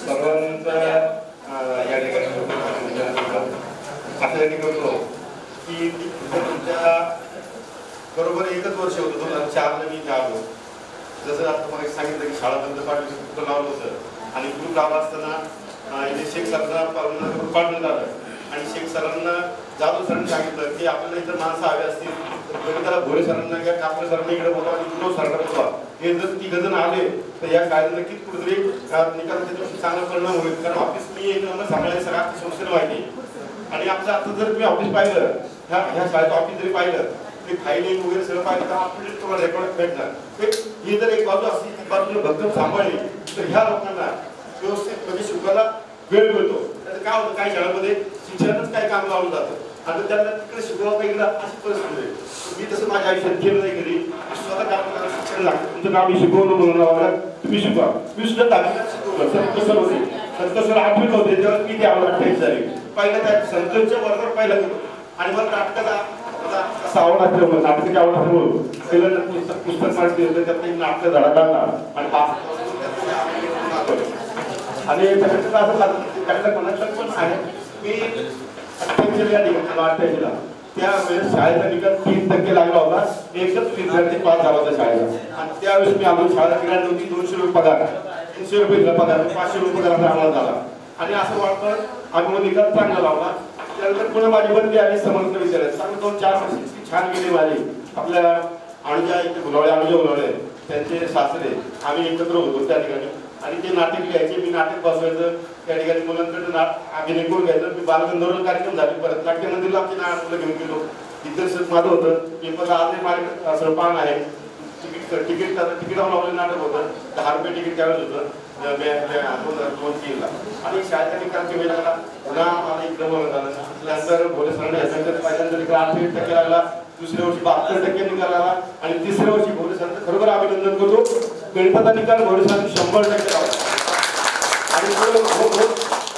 सर्वांचा या ठिकाणी असं करतो की तुमच्या बरोबर एकच वर्ष होतं 2004 मी आलो. जसं आता मला सांगितलं की शाळा बंद पाडली कुठं लावलं होतं आणि ग्रुप लावला असताना इथे शेख सरांना पाडण्यात आलं आणि शेख सरांना जाधव सरांनी सांगितलं की आपल्याला इतर माणसं हवे असतील तर त्याला भोळे सरांना किंवा कापले सरांना इकडे बोलवा आणि गुरव सरांना बोलवा. हे जर 3 जण आले तर या कायदा नक्कीच कुठेतरी निकाल त्याच्यावर चांगला परिणाम होईल. कारण ऑफिस मी एक नंबर सांभाळायला सगळ्या संस्थेला माहिती आणि आमचं आता जर तुम्ही ऑफिस पाहिलं ह्या शाळेचं ऑफिस जरी पाहिलं ते फायलिंग वगैरे सगळं पाहिलं तर आपल्याला तुम्हाला रेकॉर्ड भेटणार. ही जर एक बाजू असली ती बाजूला भक्कम सांभाळली तर ह्या लोकांना व्यवस्थित म्हणजे शिकायला वेळ मिळतो. त्याचं काय होतं काही शाळांमध्ये शिक्षणातच काही काम लावलं जातं आणि त्यांना तिकडे शिकवा पाहिजे अशी परिस्थिती आहे. मी तसं माझ्या आयुष्यात केलं नाही घरी स्वतः काम शिक्षण लागतं. तुमचं काम मी शिकवलं म्हणून लावायला तुम्ही शिकवा. मी सुद्धा दहावीला शिकवलं संत सर होते संत सर 8वीत होते तेव्हा मी ते आवड 28 झाली. पहिल्या त्या संतांच्या बरोबर पहिला गेलो आणि मला नाटकाचा असं आवड असल्यामुळे नाटकाची आवड असल्यामुळे पहिलं पुस्तक मांडले होतं त्यात एक नाटक धडा काढला आणि त्याच्यात असं त्यातलं कोणाचं पण आहे मी 88 या ठिकाणी त्यावेळेस शाळेचा निकाल 3% लागला होता. एकच विद्यार्थी पास झाला होता शाळेला आणि त्यावेळेस मी आलो शाळेला निघाली होती 200 रुपये पगार 300 रुपये पगार 500 रुपये पगार आम्हाला झाला आणि असं वाटतं आम्ही निकाल चांगला लावला. त्यानंतर पुन्हा माझी बंदी आली समर्थ विद्यालयात चांगलं 2-4 वर्ष छान गेली माझी. आपल्या अनुजा इथे गुलावळे त्यांचे सासरे आम्ही एकत्र होतो त्या ठिकाणी आणि ते नाटक लिहायचे. मी नाटक बसवायचं त्या ठिकाणी मुलांकडे अभिनय करून घ्यायचं. मी बालगंधर्व कार्यक्रम झाले परत नाट्यमंदिरला आमची मुलं घेऊन गेलो. इतर माझं होतं पेपरला आज माझ्याकडे असं पान आहे तिकीटावर लावलेलं नाटक होतं 10 रुपये तिकीट त्यावेळेस होतं 2003ला आणि शाळेच्या निकालच्या वेळेला पुन्हा आम्हाला इकडं बोलत आलं. त्यानंतर भोले सरांनी पहिल्यांदा निकाल 68% लागला दुसऱ्या वर्षी 72% निकाल आला आणि तिसऱ्या वर्षी भोले सरांचं खरोखर अभिनंदन करतो. गणिताचा निकाल भोले सरांनी 100% लावला आणि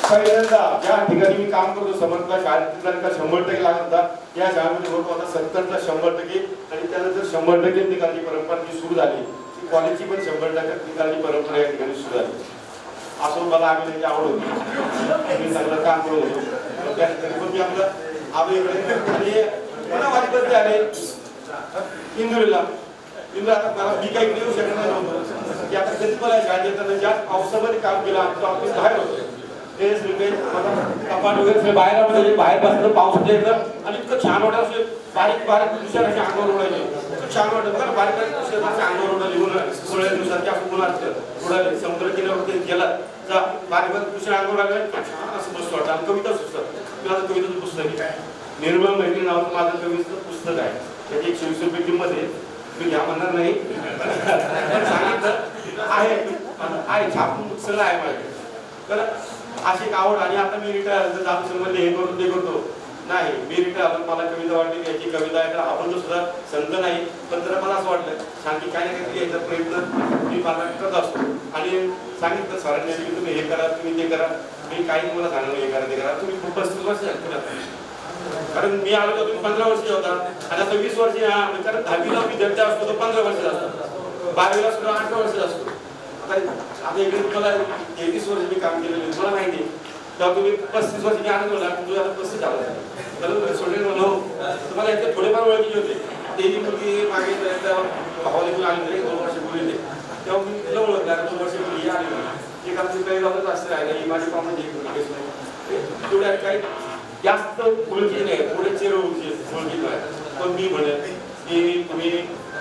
पहिल्यांदा ज्या ठिकाणी मी काम करतो समर्थला शाळेतला निकाल 100% लागत होता या शाळेमध्ये होत होता 70ला 100% आणि त्यानंतर 100% निकालची परंपरा जी सुरू झाली कॉलेजची पण 100% निकालची परंपरा या ठिकाणी सुरू झाली. असं मला अभिनयाची आवड होती मी चांगलं काम करत होतो. त्या ठिकाणी मी आपलं अभिनय पुन्हा माझी बदली आले इंदुरीला. आता मला मी काही देऊ शकत नव्हतं की आता कधी मला शाळेत येताना ज्या पावसामध्ये काम केलं आमचं ऑफिस बाहेर होतं तेच कपाट वगैरे बाहेर बसलं पाऊस येतं आणि इतकं छान वाटत असे बारीक बारीक दुसऱ्या असे अंगावर उडायचे इतकं छान वाटत बघा बारीक बारीक दुसऱ्या अंगावर उडाले उन्हाळ्या दिवसात असं उन्हात उडाले समुद्र किनाऱ्यावरती गेला बारीक बारीक दुसऱ्या अंगावर आले छान असं मस्त वाटतं आणि कविता सुचतात. माझं कविताचं पुस्तक आहे निर्मळ मैत्री नावाचं माझं कवितेचं पुस्तक आहे. त्याची 120 रुपये किंमत आहे. मी घ्या म्हणणार नाही पण सांगितलं आहे छापून सगळं आहे माझे. तर अशी एक आवड आणि आता मी रिटायर जातो सर म्हणले हे करतो ते करतो नाही मी रिटायर मला कविता वाटली याची कविता आहे तर आपण सुद्धा संत नाही पण जरा मला असं वाटलं शांती काय ना काहीतरी यायचा प्रयत्न मी मला करत असतो आणि सांगितलं सरांनी की तुम्ही हे करा तुम्ही ते करा. मी काही मला सांगितलं हे करा ते करा तुम्ही खूप 35 वर्ष झाली कारण मी आलो तर तुम्ही 15 वर्ष होता आणि आता 20 वर्ष कारण 10वीला विद्यार्थी असतो तो 15 वर्ष असतो 12वीला सुद्धा 18 वर्ष असतो. आता इकडे तुम्हाला 33 वर्ष मी काम केलेलं मला माहिती तेव्हा तुम्ही 35 वर्ष आनंद होला तुम्ही आता 35 झाला तर सोडेल म्हणलो तुम्हाला इथे थोडेफार ओळखीचे होते. ते मुलगी मागे भावाला आली 2 वर्ष बोलले तेव्हा मी तिला ओळखलं 2 वर्ष मुलगी आली एक आपली काही जातच असं राहिलं ही माझी कामाची एक मुलगी नाही तेवढ्या काही जास्त ओळखी नाही पुढे चेर ओळखी नाही पण मी म्हणेन की तुम्ही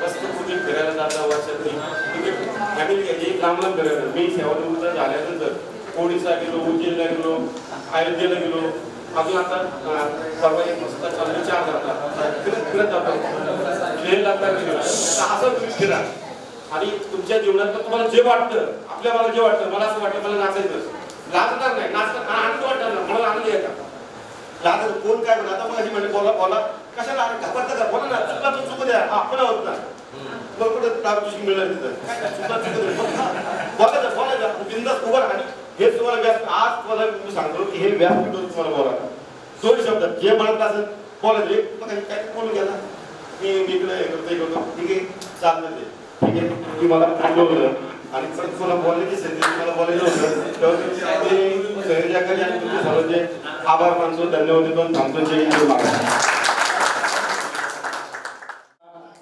मस्त कुठे फिरायला जाता वर्षात तुम्ही फॅमिली घ्यायची लांब लांब फिरायला. मी सेवानिवृत्त झाल्यानंतर ओडिसा गेलो उज्जैनला गेलो अयोध्येला गेलो अजून आता परवा एक मस्त चालू 4 जातात फिरत जातो लेहला गेलो असं तुम्ही फिरा आणि तुमच्या जीवनात तुम्हाला जे वाटतं आपल्या मला जे वाटतं मला असं वाटतं मला नाचायचं लाजणार नाही नाचणार आनंद वाटणार ना मला आनंद यायचा लाजत कोण काय म्हणा आता मग अशी म्हणजे बोला कशाला घाबरता का बोला ना चुकला तू चुकू द्या आपण होत ना मग कुठे तुझी मिळेल तिथं बोलायचं बिंदास उभं आणि हे तुम्हाला व्यास आज तुम्हाला मी सांगतो की हे व्यासपीठ तुम्हाला बोला 2 शब्द जे म्हणत असेल बोलायचं काय बोलून घ्या ना मी इकडे हे करतो ठीक आहे चालतं ते ठीक आहे तुम्ही मला बोलवलं आणि परत तुला बोलले की मला बोलायचं होतं तेव्हा तुम्ही सहजाकारी आणि तुमचे सर्वांचे आभार मानतो, धन्यवाद देतो आणि थांबतो. जय हिंद महाराज.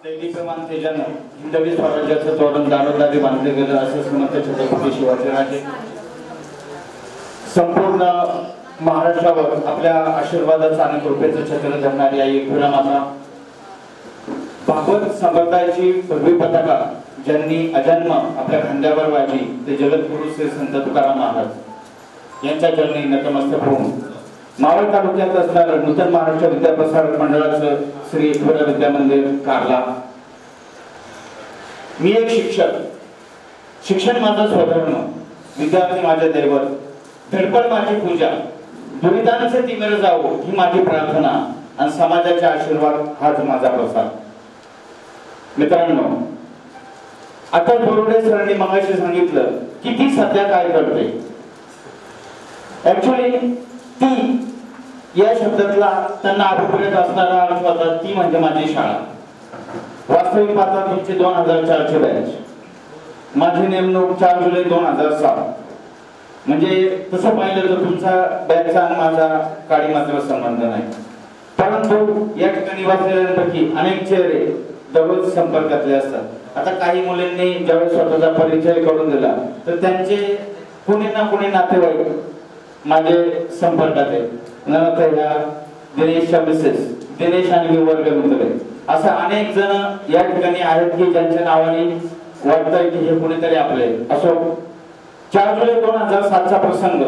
दैनिकमान तेजानं हिंदवी स्वराज्याचं तोरण दारोदारी बांधले गेलं असं श्रीमंत छत्रपती शिवाजीराजे संपूर्ण महाराष्ट्रावर आपल्या आशीर्वादाचं आणि कृपेचं छत्र धरणारी आई एकविरा माता, भागवत संप्रदायाची भगवी पताका ज्यांनी अजन्म आपल्या खांद्यावर वाहिली ते जगद्गुरु श्री संत तुकाराम महाराज यांच्या चरणी नतमस्तक होऊन मावळ तालुक्यात असणारं नूतन महाराष्ट्र विद्याप्रसारक मंडळाचं श्री एकविरा विद्या मंदिर कारला. मी एक शिक्षक, शिक्षण माझा स्वधर्म, विद्यार्थी माझे दैवत, धडपड माझी पूजा, दुरितांचे तिमिर जावो ही माझी प्रार्थना आणि समाजाचे आशीर्वाद हाच माझा प्रसाद. मित्रांनो, आता बोरुडे सरांनी मगाशी सांगितलं की ती सध्या काय करते. ऍक्च्युअली ती या शब्दातला त्यांना अभिप्रेत असणारा अर्थ होता ती म्हणजे माझी शाळा. वास्तविक पाहता तुमची 2004ची बॅच, माझी नेमणूक 4 जुलै 2007. म्हणजे तसं पाहिलं तर तुमचा बॅचचा आणि माझा काळी मात्र संबंध नाही, परंतु या ठिकाणी वाचलेल्यांपैकी अनेक चेहरे दररोज संपर्कातले असतात. आता काही मुलांनी ज्यावेळेस स्वतःचा परिचय करून दिला तर त्यांचे कुणी ना कुणी नातेवाईक माझे संपर्कात आहेत. ह्या दिनेशच्या मिसेस, दिनेश आणि मी वर्ग मित्र आहे, असं अनेक जण या ठिकाणी आहेत की ज्यांच्या नावाने वाटतंय की हे कुणीतरी आपले असो. 4 जुलै 2007चा प्रसंग,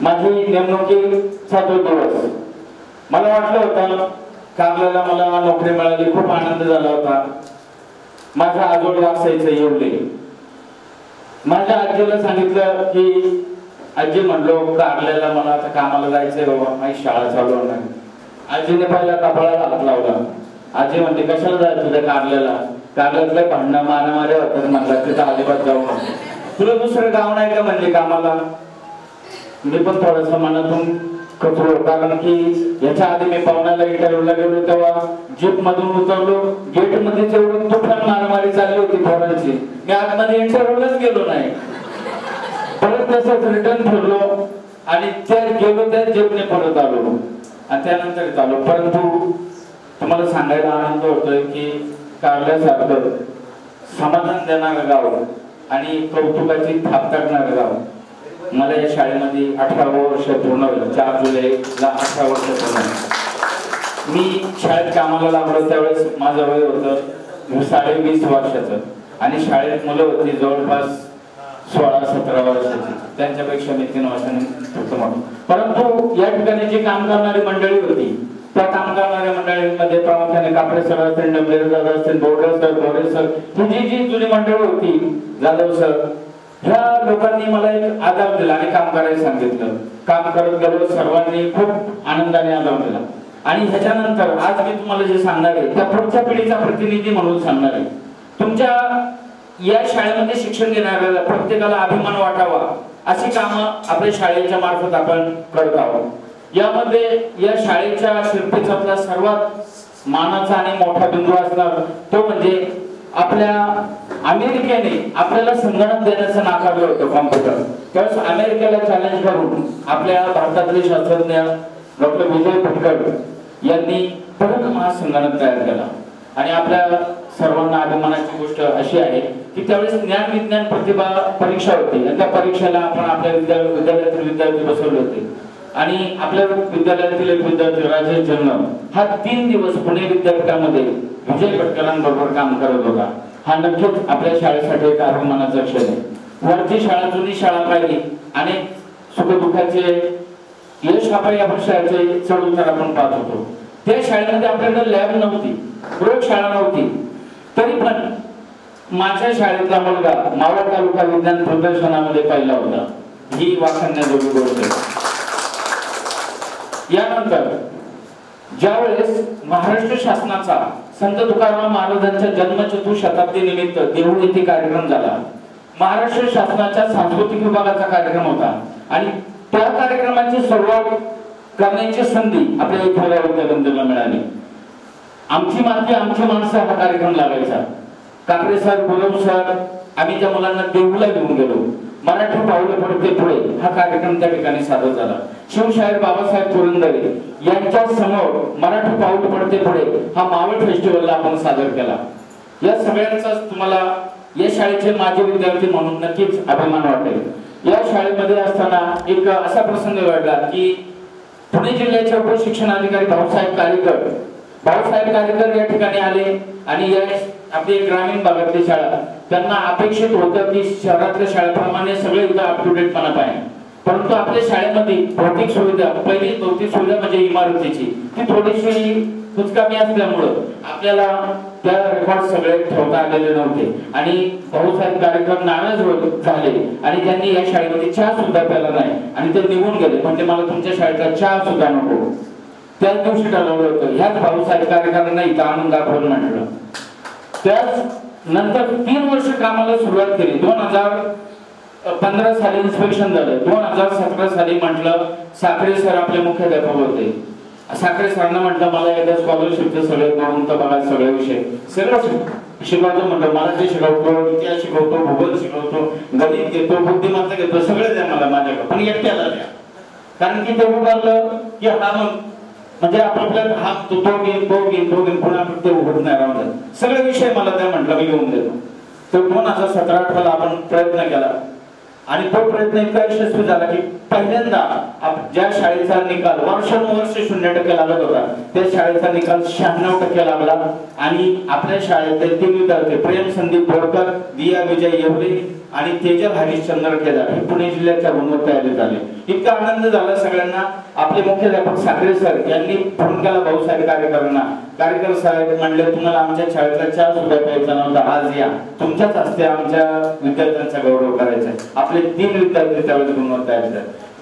माझी नेमणुकीचा तो दिवस. मला वाटलं होतं कारल्याला मला नोकरी मिळाली, खूप आनंद झाला होता. माझ्या आजोळ असायचं एवढे. माझ्या आजीला सांगितलं की आजी म्हणलो कारल्याला मला आता कामाला जायचंय बाबा, माझी शाळा चालू होणार. आजीने पहिला कपाळाला हात लावला. आजी म्हणते कशाला जायचं तुझ्या कारल्याला, कारल्यातलं भांडणं मारामारी होतात म्हणला, तिथं अजिबात जाऊ नको. तुला दुसरं गाव नाही का म्हणले कामाला. मी पण थोडस मनातून कचरो, कारण की याच्या आधी मी पाहुण्याला इंटरव्ह्यूला गेलो तेव्हा जीप मधून उतरलो, गेट मध्ये जेवढी तुफान मारामारी चालली होती पोरांची, मी आतमध्ये इंटरव्ह्यूलाच गेलो नाही. परत तसंच रिटर्न फिरलो आणि त्या गेलो त्या जीपने परत आलो आणि त्यानंतर आलो. परंतु तुम्हाला सांगायला आनंद होतोय की कारल्यासारखं समाधान देणारं गाव आणि कौतुकाची थाप टाकणारं गाव मला या शाळेमध्ये 18 वर्ष पूर्ण झालं. 4 जुलैला 18 वर्ष पूर्ण. मी शाळेत कामाला लागलो त्यावेळेस माझं वय होतं 20.5 वर्षाचं आणि शाळेत मुलं होती जवळपास 16-17 वर्षाची, त्यांच्यापेक्षा मी 3 वर्षांनी फक्त मोठं. परंतु या ठिकाणी जी काम करणारी मंडळी होती त्या काम करणाऱ्या मंडळींमध्ये प्रामुख्याने कापडे सर असतील, डंबेर दादा असतील, बोर्डे सर, बोर्डे सर, ही जी जुनी मंडळी होती, जाधव सर, ह्या लोकांनी मला एक आधार दिला आणि काम करायला सांगितलं. काम करत गेलो, सर्वांनी खूप आनंदाने आधार दिला. आणि ह्याच्यानंतर आज मी तुम्हाला जे सांगणार आहे त्या पुढच्या पिढीचा प्रतिनिधी म्हणून सांगणार आहे. तुमच्या या शाळेमध्ये शिक्षण घेणाऱ्याला प्रत्येकाला अभिमान वाटावा अशी कामं आपल्या शाळेच्या मार्फत आपण करत आहोत. यामध्ये या शाळेच्या शिरपेचातला सर्वात मानाचा आणि मोठा बिंदू असणार तो म्हणजे आपल्या अमेरिकेने आपल्याला संगणक देण्याचं नाकारलं होतं, कॉम्प्युटर. त्यावेळेस अमेरिकेला चॅलेंज करून आपल्या भारतातले शास्त्रज्ञ डॉक्टर विजय भटकर यांनी परत महासंगणक तयार केला. आणि आपल्या सर्वांना अभिमानाची गोष्ट अशी आहे की त्यावेळेस ज्ञान विज्ञान प्रतिभा परीक्षा होती आणि त्या परीक्षेला आपण आपल्या विद्यालयातील विद्यार्थी बसवले होते. आणि आपल्या विद्यालयातील एक विद्यार्थी राजेश जन्म हा 3 दिवस पुणे विद्यापीठामध्ये विजय भटकरांबरोबर काम करत होता. हा नक्कीच आपल्या शाळेसाठी एक अभिमानाचा क्षण आहे. वरची शाळा, जुनी शाळा पाहिली, अनेक सुखदुःखाचे यश आपण या शाळेचे चढ उतार आपण पाहत होतो. त्या शाळेमध्ये आपल्याकडे लॅब नव्हती, प्रयोगशाळा नव्हती, तरी पण माझ्या शाळेतला मुलगा मावळ तालुका विज्ञान प्रदर्शनामध्ये पहिला होता. ही वाखाणण्याजोगी गोष्ट आहे. यानंतर ज्यावेळेस महाराष्ट्र शासनाचा संत तुकाराम महाराजांच्या जन्मचतुःशताब्दी निमित्त देहू येथे कार्यक्रम झाला. महाराष्ट्र शासनाच्या सांस्कृतिक विभागाचा कार्यक्रम होता आणि त्या कार्यक्रमाची सुरुवात करण्याची संधी आपल्या एकविरा विद्या मंदिरला मिळाली. आमची माती आमची माणसं हा कार्यक्रम लागायचा. कापडे सर, गुरव सर, आम्ही त्या मुलांना देऊला घेऊन गेलो. मराठी पावलं पडते पुढे हा कार्यक्रम त्या ठिकाणी सादर झाला. शिवशाहीर बाबासाहेब पुरंदरे यांच्या समोर मराठी पाऊल पडते पुढे हा मावळ फेस्टिवलला आपण सादर केला. या सगळ्यांचा तुम्हाला या शाळेचे माजी विद्यार्थी म्हणून नक्कीच अभिमान वाटेल. या शाळेमध्ये असताना एक असा प्रसंग घडला की पुणे जिल्ह्याचे उपशिक्षणाधिकारी भाऊसाहेब कालेकर या ठिकाणी आले आणि या आपली ग्रामीण भागातली शाळा त्यांना अपेक्षित होतं की शहरातल्या शाळेप्रमाणे सगळे इथं अप टू डेट पणा पाहिजे. परंतु आपल्या शाळेमध्ये भौतिक सुविधा, पहिली भौतिक सुविधा म्हणजे इमारतीची ती थोडीशी कुचकामी असल्यामुळं आपल्याला त्या रेकॉर्ड सगळे ठेवता आलेले नव्हते आणि भाऊसाहेब कार्यक्रम नाराज झाले आणि त्यांनी या शाळेमध्ये चहा सुद्धा प्याला नाही आणि ते निघून गेले. म्हणजे मला तुमच्या शाळेचा चहा सुद्धा नको. त्याच दिवशी ठरवलं होतं ह्याच भाऊसाहेब कार्यक्रमांना इथं आणून दाखवून म्हटलं. त्याच नंतर 3 वर्ष कामाला सुरुवात केली. 2015 साली इन्स्पेक्शन झालं. 2017 साली म्हटलं साखरे सर आपले मुख्याध्यापक होते. साखरे सरांना म्हटलं मला एकदा स्कॉलरशिपचे सगळे करून तर बघा सगळे विषय सगळं शिकवतो. म्हटलं मराठी शिकवतो, इतिहास शिकवतो, भूगोल शिकवतो, गणित घेतो, बुद्धिमत्ता घेतो, सगळे द्या मला माझ्याकडे, पण एकट्याला द्या. कारण की ते उभारलं की हा म्हणजे आपल्याला हा तो घेईन पुन्हा ते उभत नाही राहून सगळे विषय मला त्या म्हटलं मी घेऊन देतो. तर 2017-18 आपण प्रयत्न केला आणि तो प्रयत्न इतका यशस्वी झाला की पहिल्यांदा ज्या शाळेचा निकाल वर्षानुवर्ष 0% लागत होता त्या शाळेचा निकाल 96% लागला आणि आपल्या शाळेतले 3 विद्यार्थी प्रेम संदीप बोरकर, दिया विजय येवले आणि तेजल हरिश्चंद्र केदार हे पुणे जिल्ह्याच्या गुणवत्ता झाले. इतका आनंद झाला सगळ्यांना. आपले मुख्याध्यापक साखरे सर यांनी फोन केला भाऊसाहेब कार्यकर साहेब म्हणले तुम्हाला आमच्या शाळेतला चहा सुद्धा प्यायचा नव्हता, आज या तुमच्याच हस्ते आमच्या विद्यार्थ्यांचा गौरव करायचा आहे. आपले 3 विद्यार्थी त्यावेळेस गुणवत्ता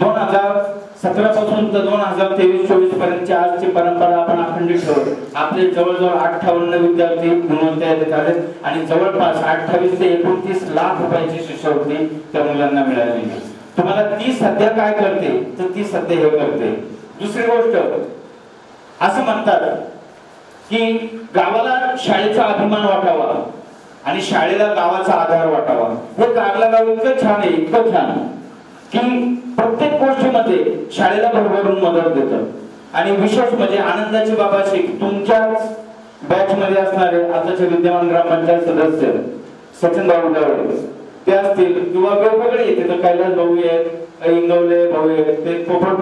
2017 पासून तर 2023-24 पर्यंतची आजची परंपरा आपण अखंडित ठेवत आपले जवळजवळ 58 विद्यार्थी गुणवत्ता आले आणि जवळपास 28 ते 29 लाख रुपयाची शिष्यवृत्ती त्या मुलांना मिळाली. तुम्हाला ती सध्या काय करते तर ती सध्या हे करते. दुसरी गोष्ट असं म्हणतात की गावाला शाळेचा अभिमान वाटावा आणि शाळेला गावाचा आधार वाटावा. हे कारला गाव इतकं छान आहे, इतकं छान की प्रत्येक गोष्टीमध्ये शाळेला भरभरून मदत देतं. आणि विशेष म्हणजे आनंदाची बाब अशी की तुमच्याच बॅच मध्ये असणारे आताचे विद्यमान ग्रामपंचायत सदस्य सचिन भाऊ ते असतील किंवा वेगवेगळे येते तर कैलास भाऊ आहेत, इंगवले भाऊ आहेत, ते पोपट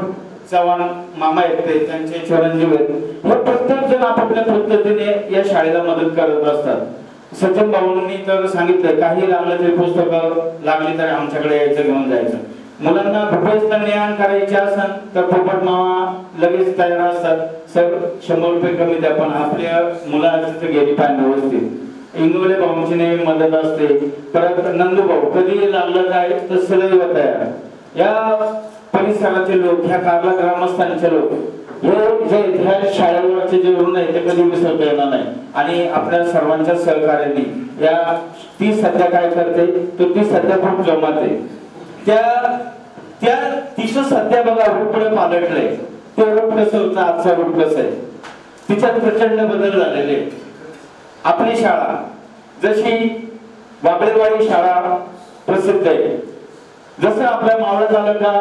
चव्हाण मामा आहेत, ते त्यांचे चिरंजीव आहेत. हे प्रत्येक जण आपापल्या पद्धतीने या शाळेला मदत करत असतात. सचिन भाऊंनी तर सांगितलं काही लागलं तरी पुस्तकं लागली तर आमच्याकडे यायचं घेऊन जायचं. मुलांना भूपेश ज्ञान करायचे असेल तर पोपट मामा लगेच तयार असतात. सर 100 रुपये कमी द्या पण आपल्या मुलांची गेली पाहिजे व्यवस्थित. इंगवले भाऊंची नेहमी मदत असते. परत नंदू भाऊ कधी लागलं काय तर सदैव तयार. या परिसराचे लोक, ह्या कारला ग्रामस्थांचे लोक हे जे ह्या शाळेवरचे जे ऋण आहे ते कधी विसरता येणार नाही. आणि आपल्या सर्वांच्या सहकार्याने या ती सध्या काय करते तर ती सध्या खूप जमते. त्या तिचं सध्या बघा रूप पुढे पालटलंय. ते रूप कसं होतं, आजचा रूप कसं आहे, तिच्यात प्रचंड बदल झालेले. आपली शाळा जशी बाबळेवाडी शाळा प्रसिद्ध आहे, जसं आपल्या मावळ तालुका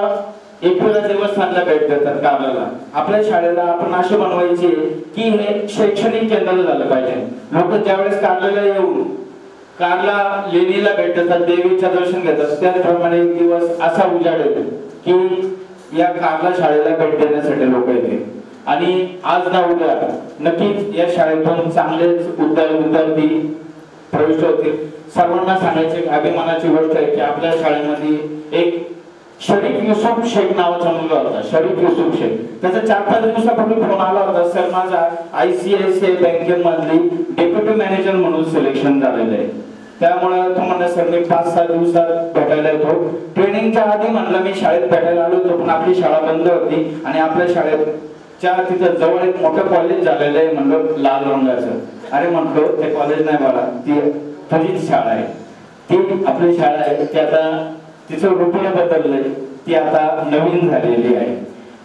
एकविरा देवस्थानला भेट देतात कारला, आपल्या शाळेला आपण असे बनवायचे की हे शैक्षणिक केंद्र झालं पाहिजे. लोक ज्यावेळेस कारला येऊन कारला लेणीला भेट देतात, देवीचं दर्शन घेतात, त्याचप्रमाणे एक दिवस असा उजाड येतो की या कारला शाळेला भेट देण्यासाठी लोक येते. आणि आज ना उद्या नक्कीच या शाळेतून चांगलेच विद्यार्थी प्रविष्ट होतील. सर्वांना सांगायची अभिमानाची गोष्ट आहे की आपल्या शाळेमध्ये एक शरीफ युसुफ शेख नावाचा मुलगा होता. शरीफ युसुफ शेख, त्याचा 4-5 दिवसापूर्वी फोन आला होता, सर माझा ICICI बँकेमधली डेप्युटी मॅनेजर म्हणून सिलेक्शन झालेलं आहे, त्यामुळे तो म्हणला सर मी 5-6 दिवसात भेटायला येतो. ट्रेनिंगच्या आधी म्हणलं मी शाळेत भेटायला आलो होतो पण आपली शाळा बंद होती आणि आपल्या शाळेच्या तिथं जवळ एक मोठं कॉलेज झालेलं आहे म्हणलं लाल रंगाचं. अरे म्हणतो ते कॉलेज नाही मला, ती तुझीच शाळा आहे, ती आपली शाळा आहे, ती आता तिचं रूपने बदललंय, ती आता नवीन झालेली आहे.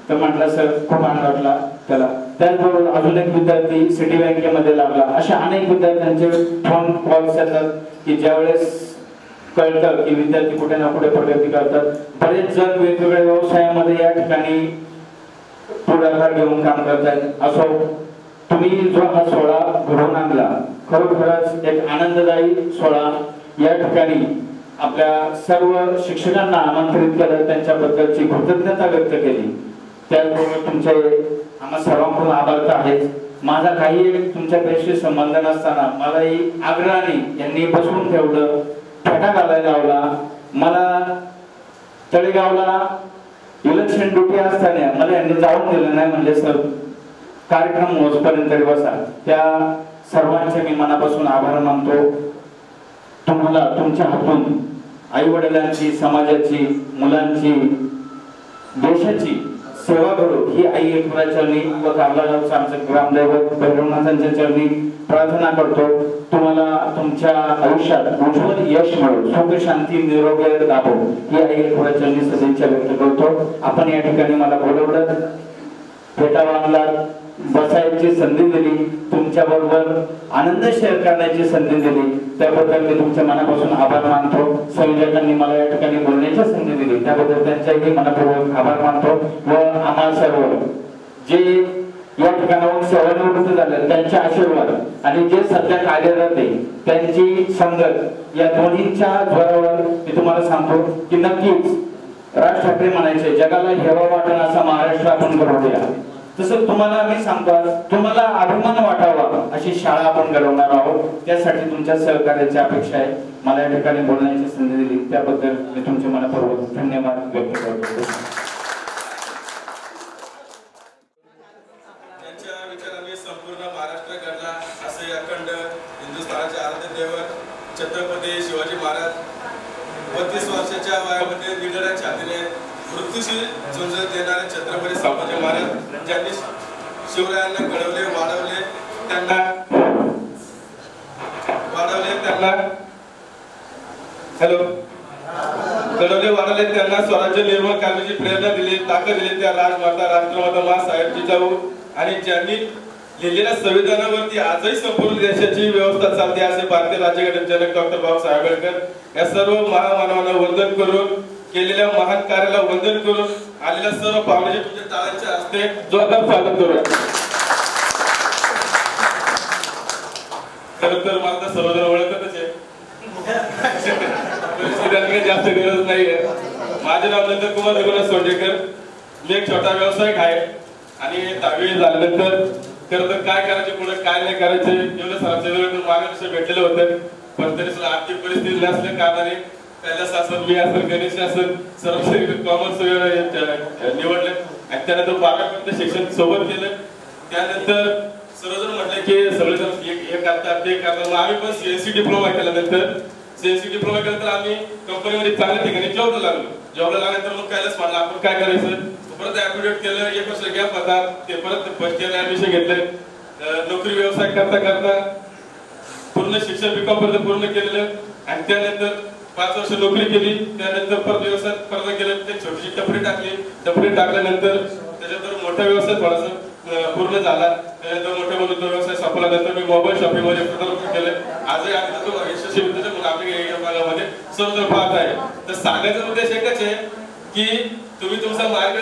तर म्हटलं सर खूप आनंद वाटला त्याला. त्याचबरोबर अजून एक विद्यार्थी सिटी बँकेमध्ये लागला. अशा अनेक विद्यार्थ्यांचे फोन कॉल्स येतात की ज्यावेळेस कळतं की विद्यार्थी कुठे ना कुठे प्रगती करतात. बरेच जण वेगवेगळ्या व्यवसायामध्ये या ठिकाणी पुढाकार घेऊन काम करतात. असो, तुम्ही जो हा सोहळा घडवून आणला, खरोखरच एक आनंददायी सोहळा. या ठिकाणी आपल्या सर्व शिक्षकांना आमंत्रित केलं, त्यांच्याबद्दलची कृतज्ञता व्यक्त केली. त्याचबरोबर तुमचे आम्हा सर्वांकडून आभार तर आहेच. माझा काही तुमच्यापेक्षा संबंध नसताना मलाही आग्रहाने यांनी बसवून ठेवलं, फेटा घालायला लावला. मला तळेगावला इलेक्शन ड्युटी असताना मला यांनी जाऊन दिलं नाही, म्हणजे सर कार्यक्रम मोजपर्यंत तरी बसा. त्या सर्वांचे मी मनापासून आभार मानतो. तुम्हाला तुमच्या हातून आई वडिलांची, समाजाची, मुलांची, देशाची सेवा करू ही आई एकविरा चरणी व कारलागावचं आमचं ग्रामदैवत भैरवनाथांच्या चरणी प्रार्थना करतो. तुम्हाला तुमच्या आयुष्यात उज्ज्वल यश मिळो, सुख शांती निरोगी लाभो ही आई एकविरा चरणी सदिच्छा व्यक्त करतो. आपण या ठिकाणी मला बोलवलं, फेटा बांधला, बसायची संधी दिली, तुमच्या बरोबर आनंद शेअर करण्याची संधी दिली, त्याबद्दल मी तुमच्या मनापासून आभार मानतो. संयोजकांनी मला या ठिकाणी बोलण्याची संधी दिली, त्याबद्दल त्यांच्याही मनापूर्वक आभार मानतो. व आम्हा सर्व जे या ठिकाणाहून सेवानिवृत्त झाले त्यांचे आशीर्वाद आणि जे सध्या कार्यरत आहे त्यांची संगत, या दोन्हीच्या जोरावर मी तुम्हाला सांगतो की नक्कीच राज ठाकरे म्हणायचे, जगाला हेवा वाटण असा महाराष्ट्र आपण घडवूया. तसं तुम्हाला मी सांगतो, तुम्हाला अभिमान वाटावा अशी शाळा आपण घडवणार आहोत. त्यासाठी तुमच्या सहकार्याची अपेक्षा आहे. मला या ठिकाणी बोलण्याची संधी दिली त्याबद्दल मी तुमचे मनपूर्वक धन्यवाद व्यक्त करतो. त्यांच्या विचारांनी संपूर्ण महाराष्ट्र घडला असे अखंड हिंदुस्थानाचे आराध्य दैवत छत्रपती शिवाजी महाराज 32 वर्षाच्या वयामध्ये निडऱ्या छातीने मृत्यूशी झुंज देणारे छत्रपती संभाजी महाराज, ज्यांनी शिवरायांना घडवले, वाढवले, त्यांना घडवले, वाढवले, त्यांना स्वराज्य निर्माण करण्याची प्रेरणा दिली, ताकद दिली त्या राजमाता राष्ट्रमाता माँसाहेब जिजाऊ, आणि ज्यांनी लिहिलेल्या संविधानावरती आजही संपूर्ण देशाची व्यवस्था चालते असे भारतीय राज्यघटना जनक डॉक्टर बाबासाहेब आंबेडकर या सर्व महामानवांना वंदन करून, केलेल्या महान कार्याला वंदन करून, आलेल्या सर्व पाहुण्यांचे तुमच्या टाळ्यांच्या हस्ते जोरदार स्वागत करूया. खरं तर मला तर सर्वजण ओळखतच आहे, जास्त गरज नाहीये. माझे नाव नंतर कुमार रघुनाथ सोंडेकर. मी एक छोटा व्यावसायिक आहे आणि 10वी झाल्यानंतर खरं तर काय करायचे, पुढे काय नाही करायचे एवढं सरांच्या मार्गदर्शन भेटलेलं होतं. पण तरी सुद्धा आर्थिक परिस्थिती नसल्या कारणाने कैलास असेल, मी असेल, गणेश असेल, सर्व कॉमर्स निवडले आणि त्यानंतर 12वीपर्यंत शिक्षण सोबत केलं. त्यानंतर सर्वजण म्हटलं की सगळेजण हे करतात ते करतात, मग आम्ही पण CNC डिप्लोमा केल्यानंतर CNC डिप्लोमा केल्यानंतर आम्ही कंपनीमध्ये चांगल्या ठिकाणी जॉबला लागलो. जॉबला लागल्यानंतर मग कैलास म्हटलं आपण काय करायचं, परत ऍप्टिट्यूड केलं, 1 वर्ष गॅप होता, ते परत फर्स्ट इयर ऍडमिशन घेतलं. नोकरी व्यवसाय करता करता पूर्ण शिक्षण B.Com पर्यंत पूर्ण केलेलं आणि त्यानंतर 5 वर्ष नोकरी केली. त्यानंतर परत व्यवसाय परत केलं, ते छोटीशी टपरी टाकली. टपरी टाकल्यानंतर त्याच्यानंतर मोठा व्यवसाय थोडासा पूर्ण झाला. त्यानंतर मोठा म्हणून तो व्यवसाय संपल्यानंतर मी मोबाईल शॉपिंग मध्ये प्रदान केलं. आजही आम्ही तो यशस्वी म्हणून आपल्या भागामध्ये सर्वजण पाहत आहे. तर सांगायचा उद्देश एकच आहे की तुम्ही तुमचा मार्ग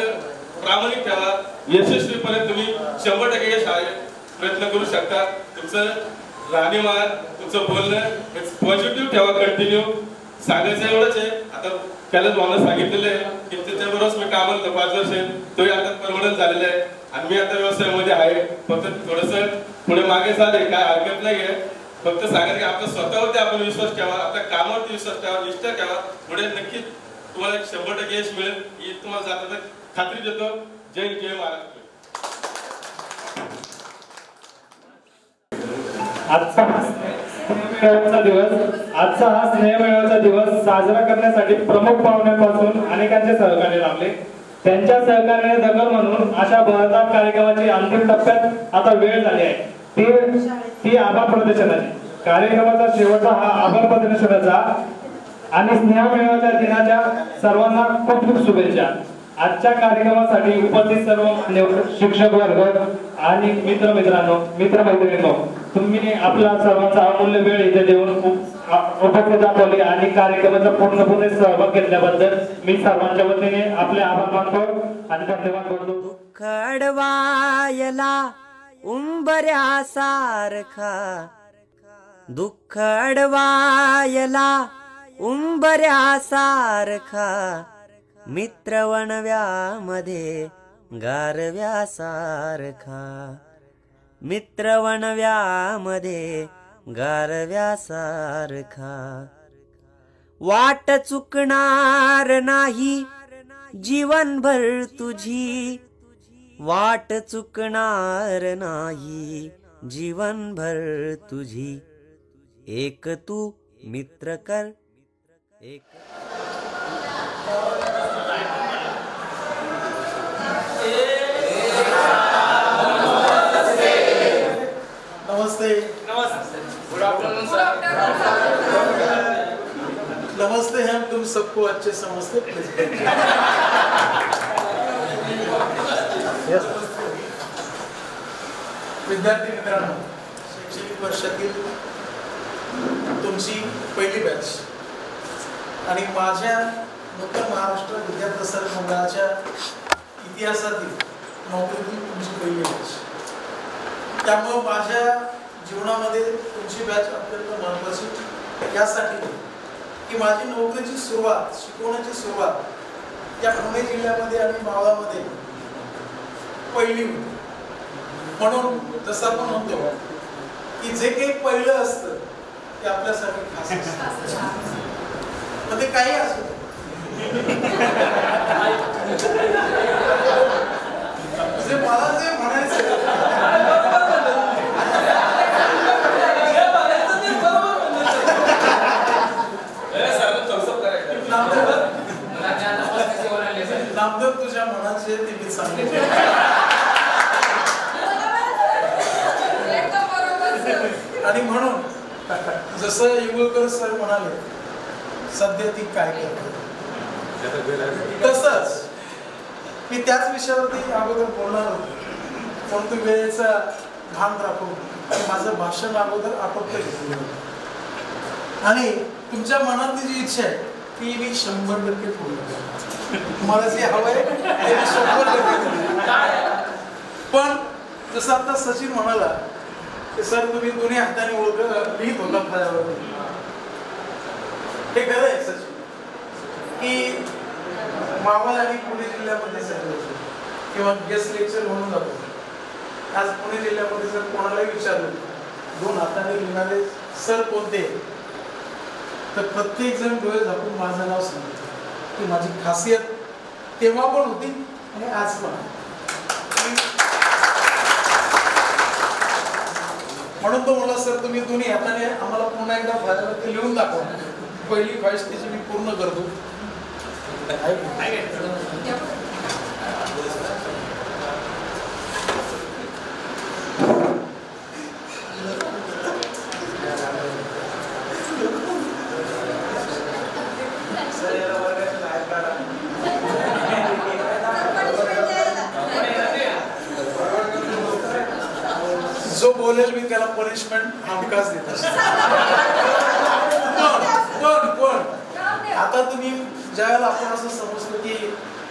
प्रामाणिक ठेवा, यशस्वीपर्यंत तुम्ही 100% यश प्रयत्न करू शकता. तुमचं राहणीमान, तुमचं बोलणं पॉझिटिव्ह ठेवा, कंटिन्यू. सांगायचं एवढंच आहे. आता त्यालाच मला सांगितलेलं आहे की त्याच्याबरोबरच मी कामाला 5 वर्ष तोही आता परमनंट झालेला आहे आणि मी आता व्यवसायामध्ये आहे. फक्त थोडस पुढे मागे झाले काय हरकत नाहीये. फक्त सांगायचं की आपल्या स्वतःवरती आपण विश्वास ठेवा, आपल्या कामावरती विश्वास ठेवा, निष्ठा ठेवा. पुढे नक्कीच तुम्हाला 100% यश मिळेल ही तुम्हाला जाता खात्री देतो. जय जय महाराष्ट्र. आजचा हा स्नेहमेळाचा दिवस साजरा करण्यासाठी प्रमुख पाहुण्यांपासून अनेकांचे सहकार्य लाभले. त्यांच्या सहकार्याने दखल म्हणून अशा बहरदार कार्यक्रमाची अंतिम टप्प्यात आता वेळ झाली आहे ती आभार प्रदर्शनाची. कार्यक्रमाचा शेवटचा हा आभार प्रदर्शनाचा आणि स्नेहमेळाच्या दिनाच्या सर्वांना खूप खूप शुभेच्छा. आजच्या कार्यक्रमासाठी उपस्थित सर्व शिक्षक वर्ग आणि मित्रमैत्रिणींनो, तुम्ही आपला सर्वांचा अमूल्य वेळ इथे देऊन खूप उपस्थित दाखवले आणि कार्यक्रमाचा पूर्णपणे सहभाग घेतल्याबद्दल मी सर्वांच्या वतीने आपले आभार मानतो आणि धन्यवाद करतो. खडवायला उंबऱ्यासारखा दुःख अडवायला उंबऱ्यासारखा मित्र वणव्यामध्ये गारव्यासारखा मित्र वणव्यामध्ये गारव्यासारखा वाट चुकणार नाही जीवनभर तुझी वाट चुकणार नाही जीवनभर तुझी एक तू मित्र कर एक नमस्ते. Good afternoon sir. नमस्ते हम तुम सबको अच्छे समझते. विद्यार्थी मित्रांनो, शैक्षणिक वर्षातील तुमची पहिली बॅच आणि माझ्या नूतन महाराष्ट्र विद्याप्रसारक मंडळाच्या इतिहासातील नोकरीतील तुमची पहिली बॅच. त्यामुळे माझ्या जीवनामध्ये तुमची बॅच अत्यंत महत्त्वाची यासाठी की माझी नोकरीची सुरुवात शिकवण्याची सुरुवात या पुणे जिल्ह्यामध्ये आणि मावळामध्ये पहिली होती. म्हणून जसं आपण म्हणतो की जे काही पहिलं असतं ते आपल्यासाठी खास असतं. मग ते काही असतं मला जे म्हणायचं नामदेव तुझ्या मनाचे ते मी सांगेन. आणि म्हणून जसं युगलकर सर म्हणाले सध्या ती काय करते तसंच मी त्याच विषयावरती अगोदर बोलणार होतो, परंतु वेळेचा भान राखून माझं भाषण अगोदर आटोपलं घेतलं आणि तुमच्या मनातली जी इच्छा आहे ती मी 100% पूर्ण करतो. तुम्हाला जे हवंय ते मी 100% पण जसं आता सचिन म्हणाला की सर तुम्ही दोन्ही हाताने लिहित होता फळ्यावर. हे खरं आहे सचिन की मावळ आणि पुणे जिल्ह्यामध्ये किंवा गेस्ट लेक्चर म्हणून जातो. आज पुणे जिल्ह्यामध्ये जर कोणालाही विचारलं 2 हाताने लिहिणारे सर कोणते तर प्रत्येक जण डोळे झाकून माझं नाव सांगितलं की माझी खासियत तेव्हा पण होती आणि आज पण. म्हणून तो मला सर तुम्ही दोन्ही हाताने आम्हाला पुन्हा एकदा फायद्यावरती लिहून दाखवा. पहिली ख्वाहिश त्याची मी पूर्ण करतो. जो बोलेल मी त्याला पनिशमेंट हमखास देत असतो. पण आता तुम्ही ज्यावेळेला आपण असं समजतो की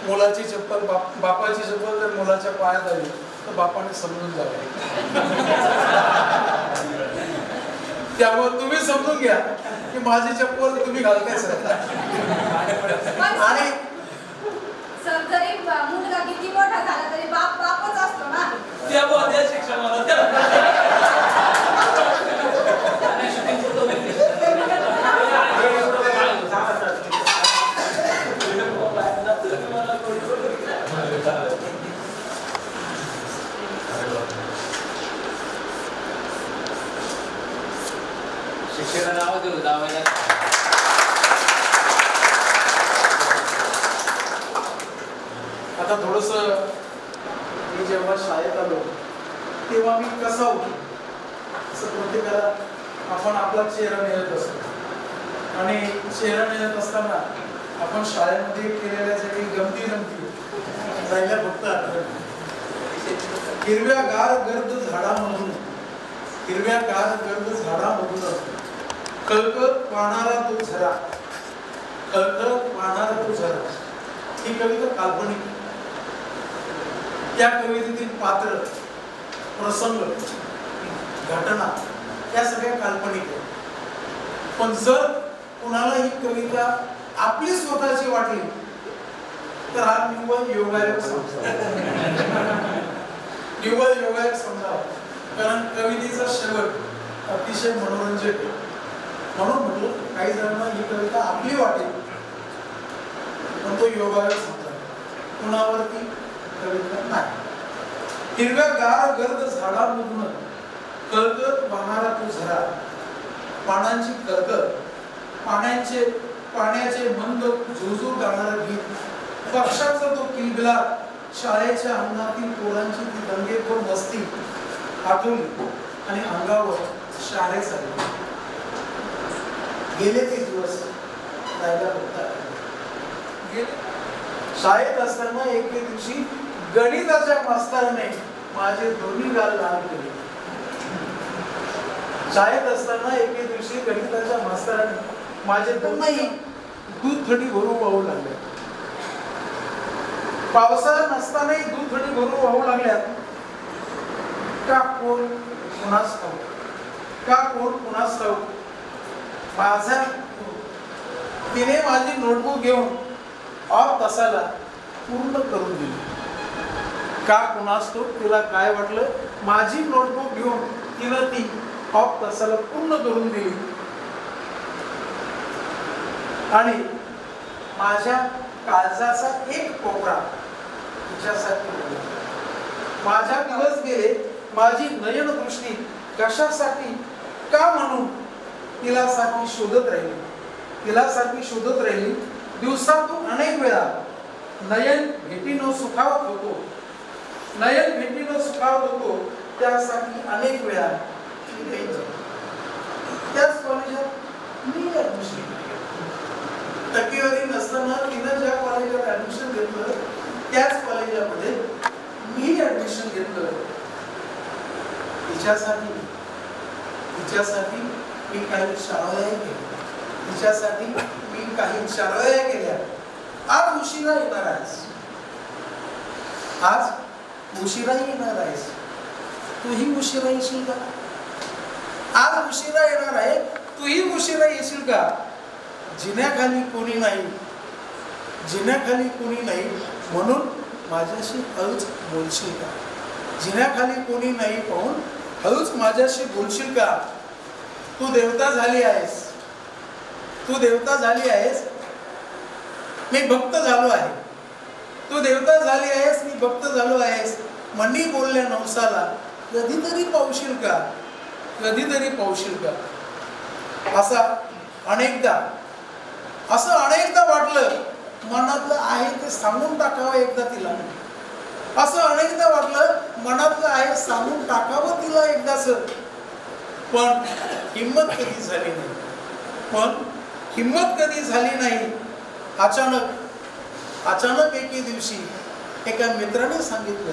मुलाची चप्पल बापाची चप्पल जर मुलाच्या पायात आली तर बापाने समजून जावं. त्यामुळे तुम्ही समजून घ्या की माझी चप्पल तुम्ही घालताय सर. आणि सर जरी मुलगा किती मोठा झाला तरी बाप बापच असतो ना. त्या शिक्षणाला आता थोडस मी जेव्हा शाळेत आलो तेव्हा मी कसा होतो असं प्रत्येकाला आपण आपला चेहरा मिळत असतो आणि चेहरा मिळत असताना आपण शाळेमध्ये केलेल्या ज्या काही गमती राहिल्या फक्त हिरव्या गार गर्द झाडामधून कळकळत वाहणारा तो झरा, कळकळत वाहणारा तो झरा, ही कविता काल्पनिक. त्या कवितेतील पात्र, प्रसंग, घटना या सगळ्या काल्पनिक आहेत. पण जर कुणाला ही कविता आपली स्वतःची वाटली तर हा निव्वळ योगायोग समजावा. कारण कवितेचा शेवट अतिशय मनोरंजक आहे. म्हणून म्हटलं काही जणांना ही कविता आपली वाटेल पण तो योगायोग समजा, कुणावरती कविता नाही. हिरव्यागार गर्द झाडामधून कळकळत वाहणारा तो झरा, पानांची कळकळ, पाण्याचे मंद झुळझुळ गाणारं गीत, पक्षाचा तो किलबिला, शाळेच्या अंगणातील पोरांची ती दंगेखोर मस्ती आठवली आणि अंगावर शाळे चालले. गेले ते दिवस राहायला गेले. शाळेत असताना एके दिवशी गणिताच्या मास्तराने माझे दोन्ही गाल लाल केले. शाळेत असताना एके दिवशी गणिताच्या मास्तराने माझे दोन्ही दूध थडी भरून वाहू लागले. पावसाळा नसतानाही दूध थडी भरून वाहू लागल्यात. का कोण कुणास ठाऊक, का कोण कुणास ठाऊक. माझा तिने माझी नोटबुक घेऊन ऑफ तासाला पूर्ण करून दिली. का कुणास ठाऊक तिला काय वाटलं, माझी नोटबुक घेऊन तिनं ती ऑफ तासाला पूर्ण करून दिली. आणि माझ्या काळजाचा एक कोपरा तिच्यासाठी. माझ्या दिवस गेले, माझी नयन दृष्टी कशासाठी का म्हणून तिला सारखी शोधत राहिली. दिवसातून अनेक वेळा नयन भेटीनं सुखावत होतो, त्यासाठी अनेक वेळा त्याच कॉलेजात मी ऍडमिशन घेतलं. टक्केवारी नसताना तिनं ज्या कॉलेजात ऍडमिशन घेतलं त्याच कॉलेजामध्ये मी ऍडमिशन घेतलं. तिच्यासाठी मी काही शाळा केल्या. आज उशिरा येणार आहेस. तूही उशिरा येशील का? आज उशिरा येणार आहे, तूही उशिरा येशील का? जिन्याखाली कोणी नाही म्हणून माझ्याशी हळूच बोलशील का? जिन्याखाली कोणी नाही पाहून हळूच माझ्याशी बोलशील का? तू देवता झाली आहेस, मी भक्त झालो आहे. तू देवता झाली आहेस, मी भक्त झालो आहेस. मनी बोलल्या नवसाला कधीतरी पावशील का? असं अनेकदा वाटलं मनातलं आहे ते सांगून टाकावं एकदा तिला. एकदाच. पण हिम्मत कधी झाली नाही. अचानक एके दिवशी एका मित्राने सांगितलं,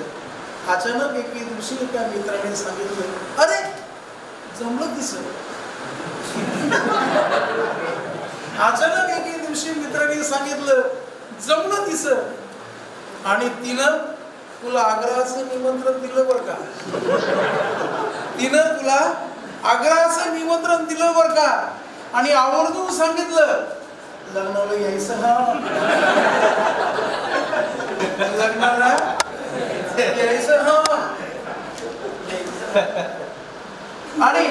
अरे जमलं दिसत. अचानक एके दिवशी मित्राने सांगितलं जमलं दिसत. आणि तिनं तुला आग्रहाचं निमंत्रण दिलं बरं का. आणि आवर्जून सांगितलं लग्नाला यायचं. आणि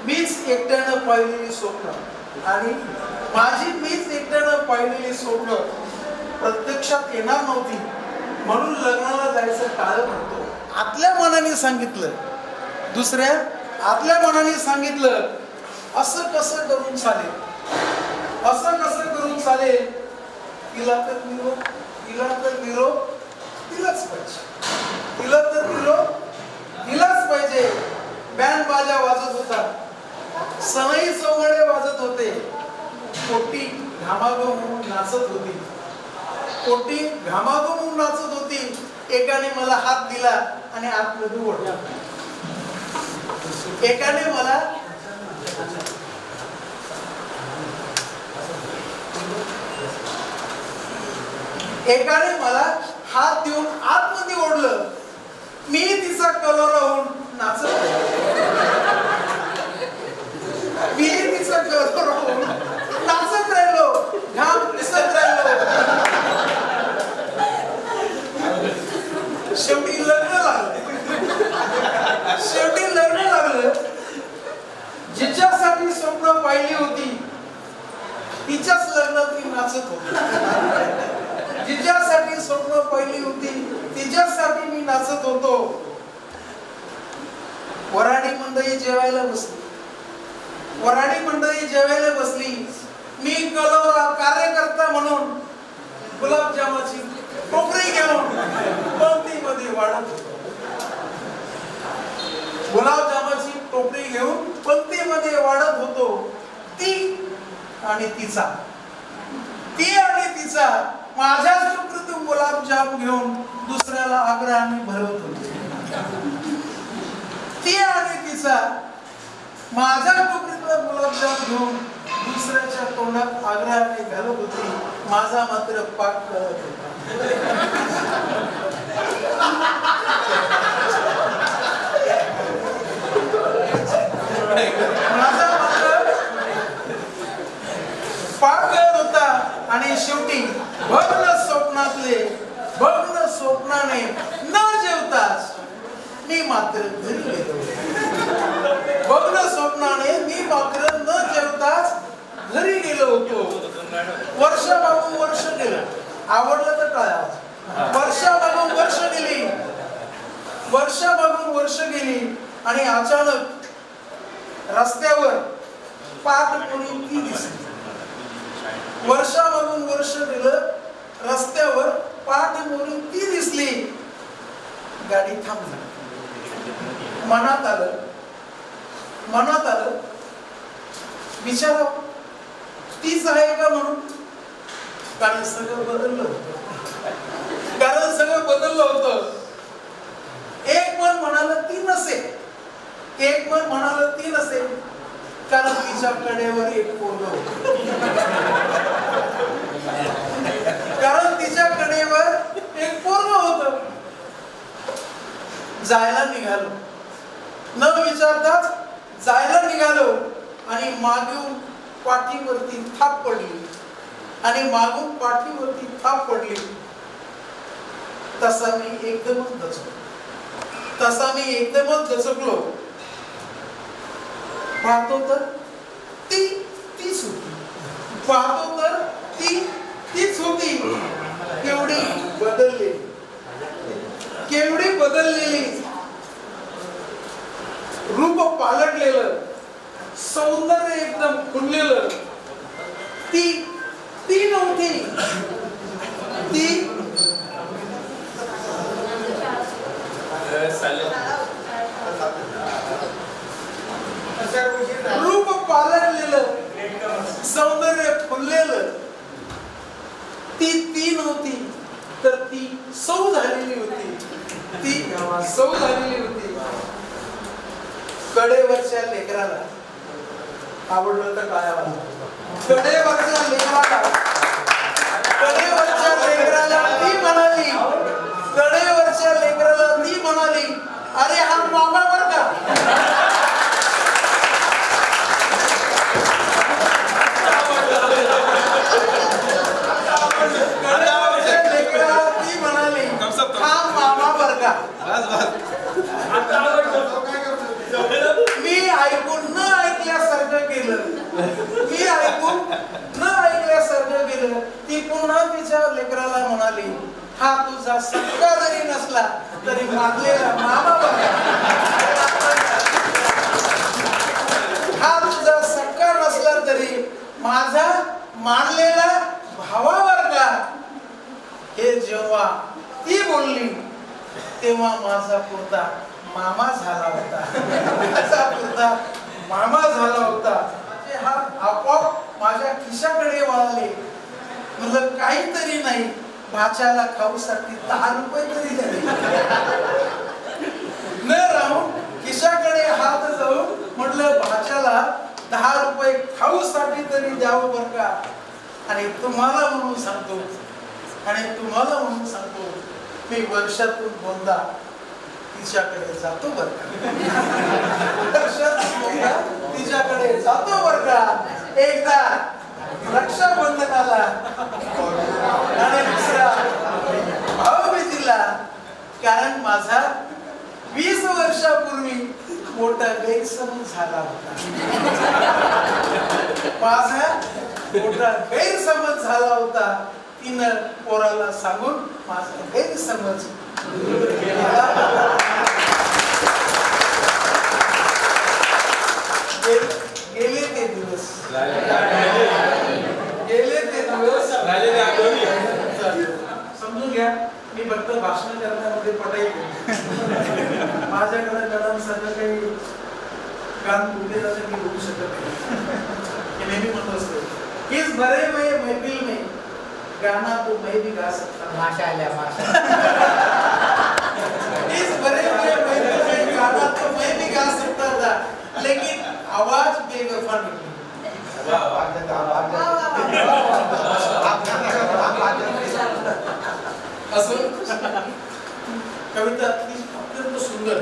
मीच एकट्यानं पाहिलेली स्वप्न प्रत्यक्षात येणार नव्हती म्हणून लग्नाला जायचं टाळत होतो. आतल्या मनाने सांगितलं असं कसं करून चालेल. तिला तर निरोप दिलाच पाहिजे. बँड बाजा वाजत होता, सनई चौघडे वाजत होते. पोटी घामाघूम नाचत होती. एकाने मला हात दिला आणि आतमध्ये ओढला. एकाने मला एकाने मला हात देऊन आतमध्ये ओढलं. मी तिचा कलर होऊन नाचत मी तिचा कलर होऊन नाचत राहिलो, घाम दिसत राहिलो. शेवटी लग्न लागलं. जिच्यासाठी स्वप्न पाहिली होती तिच्याच लग्नात मी नाचत होतो. जिच्यासाठी स्वप्न पाहिली होती तिच्यासाठी मी नाचत होतो. वराडी मंडळी जेवायला बसली. मी कार्यकर्ता म्हणून गुलाबजामाची टोकरी घेऊन पंक्तीमध्ये वाढत होतो. गुलाबजामाची टोकरी घेऊन पंक्तीमध्ये वाढत होतो. ती आणि तिचा माझ्याच टोकरीतून गुलाबजाम घेऊन दुसऱ्याला आग्रहाने भरवत होते. ती आणि तिचा माझ्या टोकरीतला गुलाबजाम घेऊन दुसऱ्याच्या तोंडात आग्रहाने घालत होती. माझा मात्र पाक करत होता. माझा मात्र पाक करत होता. आणि शेवटी भग्न स्वप्नाने न जेवताच मी मात्र घरी गेलो. भग्न स्वप्नाने मी मात्र न जेवताच घरी गेलो होतो. वर्षामागून वर्ष गेलं. आवडलं तर काय? वर्षामागून वर्ष गेली आणि अचानक रस्त्यावर पाठमोरी ती दिसली. वर्षामागून वर्ष गेलं. रस्त्यावर पाठमोरी ती दिसली. गाडी थांबली. मनात आलं विचारा तीच आहे का म्हणून. कारण सगळं बदललं होतं. एक मन म्हणालं ती नसेल. कारण तिच्या कडेवर एक पोरगं होतं. जायला निघालो. न विचारताच जायला निघालो आणि मागून पाठीवरती थाप पडली. तसा मी एकदमच दचकलो. पाहतो तर तीच होती. केवढी बदललेली. रूप पालटलेलं. सौंदर्य एकदम खुललेलं. ती नव्हती. रूप पालटलेलं. सौंदर्य खुललेलं. ती नव्हती तर ती सौ झालेली होती. कडेवरच्या लेकराला आवडलं तर काय आवडलं. कडेवरच्या लेकराला ती म्हणाली अरे हा मामा बर का. मी ऐकून न ऐकल्यासारखं केलं. ती पुन्हा तिच्या लेकराला म्हणाली हा तुझा सक्का जरी नसला तरी मारलेला मामा बघा. हा तुझा सक्का नसला तरी माझा मारलेला भावावर का. हे जेव्हा ती बोलली तेव्हा माझा पुरता मामा झाला होता. हा आपोआप माझ्या खिशाकडे वळाले. म्हटलं काहीतरी नाही भाच्याला खाऊसाठी 10 रुपये तरी द्यावे. न राहून खिशाकडे हात जाऊन म्हटलं भाच्याला 10 रुपये खाऊसाठी तरी द्यावं बरं का. आणि तुम्हाला म्हणून सांगतो मी वर्षातून 2दा तिच्याकडे जातो बरं का. वर्षातून 2दा तिच्याकडे जातो बरं का. एकदा रक्षाबंधनाला आणि दुसरा भाऊबीजेला. कारण माझा 20 वर्षापूर्वी मोठा गैरसमज झाला होता. तिनं पोराला सांगून माझा गैरसमज गेले ते दिवस समजून घ्या. मी फक्त भाषण करण्यामध्ये पटाई माझ्याकडे गडांसारखं काही गान बोलले जातं मी बोलू शकत नाही. नेहमी म्हणत असतो इस भरे हुए महफिल में गाना तो मैं भी गा सकता हूं. इस भरे हुए महफिल में गाना तो मैं भी गा सकता था, लेकिन आवाज बेवफा निकली. असं कविता अत्यंत सुंदर.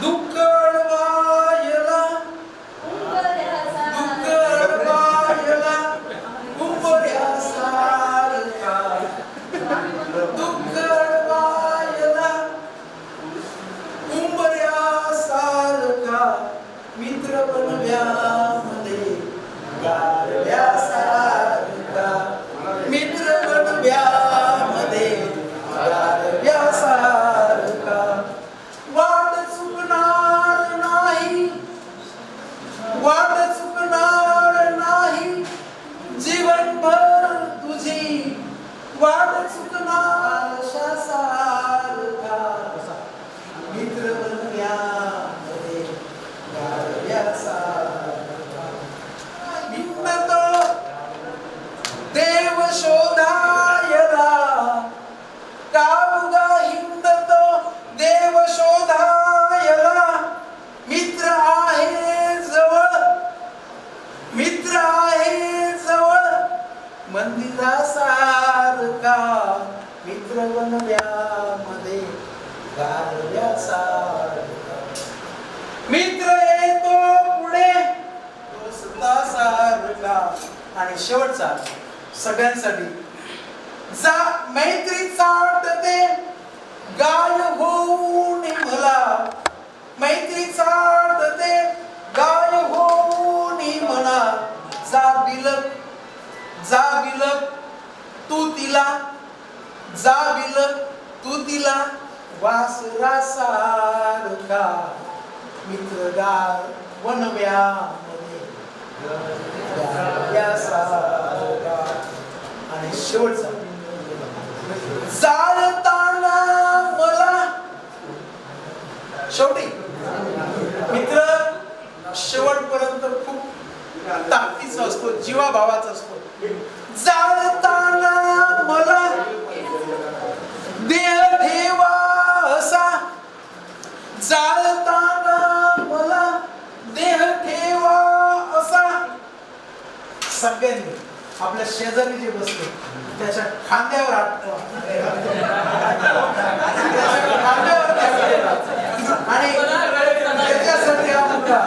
दुःख अडवायला मित्र बनव्यामध्ये गारव्यासारखा, मित्र बनव्यामध्ये गारव्यासारखा. वाट चुकणार नाही, वाट चुकणार नाही जीवनभर तुझी, वाट चुकणार सारखा, मित्र बनव्यामध्ये गारव्यासारखा. हिंडतो देव शोधायला, कावगा हिंडतो देव शोधायला. मित्र आहे जवळ, मित्र आहे जवळ मंदिरासारखा, मित्र बनव्यामध्ये गारव्यासारखा. मित्र येतो पुढे सारखा. आणि शेवटचा सगळ्यांसाठी जा मैत्री चाटते गाय होऊन मला, मैत्री चाटते गाय होऊन मला. जा बिलक, जा बिलक तू तिला, जा बिलक तू तिला वासरा सारखा, मित्र गार वनव्यामध्ये गारव्यासारखा. आणि शेवटचा जाळताना मला. शेवटी मित्र शेवटपर्यंत खूप ताकदीचा असतो, जीवाभावाचा असतो. जाळताना मला देह ठेवा असा, जाळताना मला देह ठेवा असा. सगळ्यांनी आपल्या शेजारी जे बसले त्याच्या खांद्यावर हात आणि त्याच्यासाठी हा मुद्दा.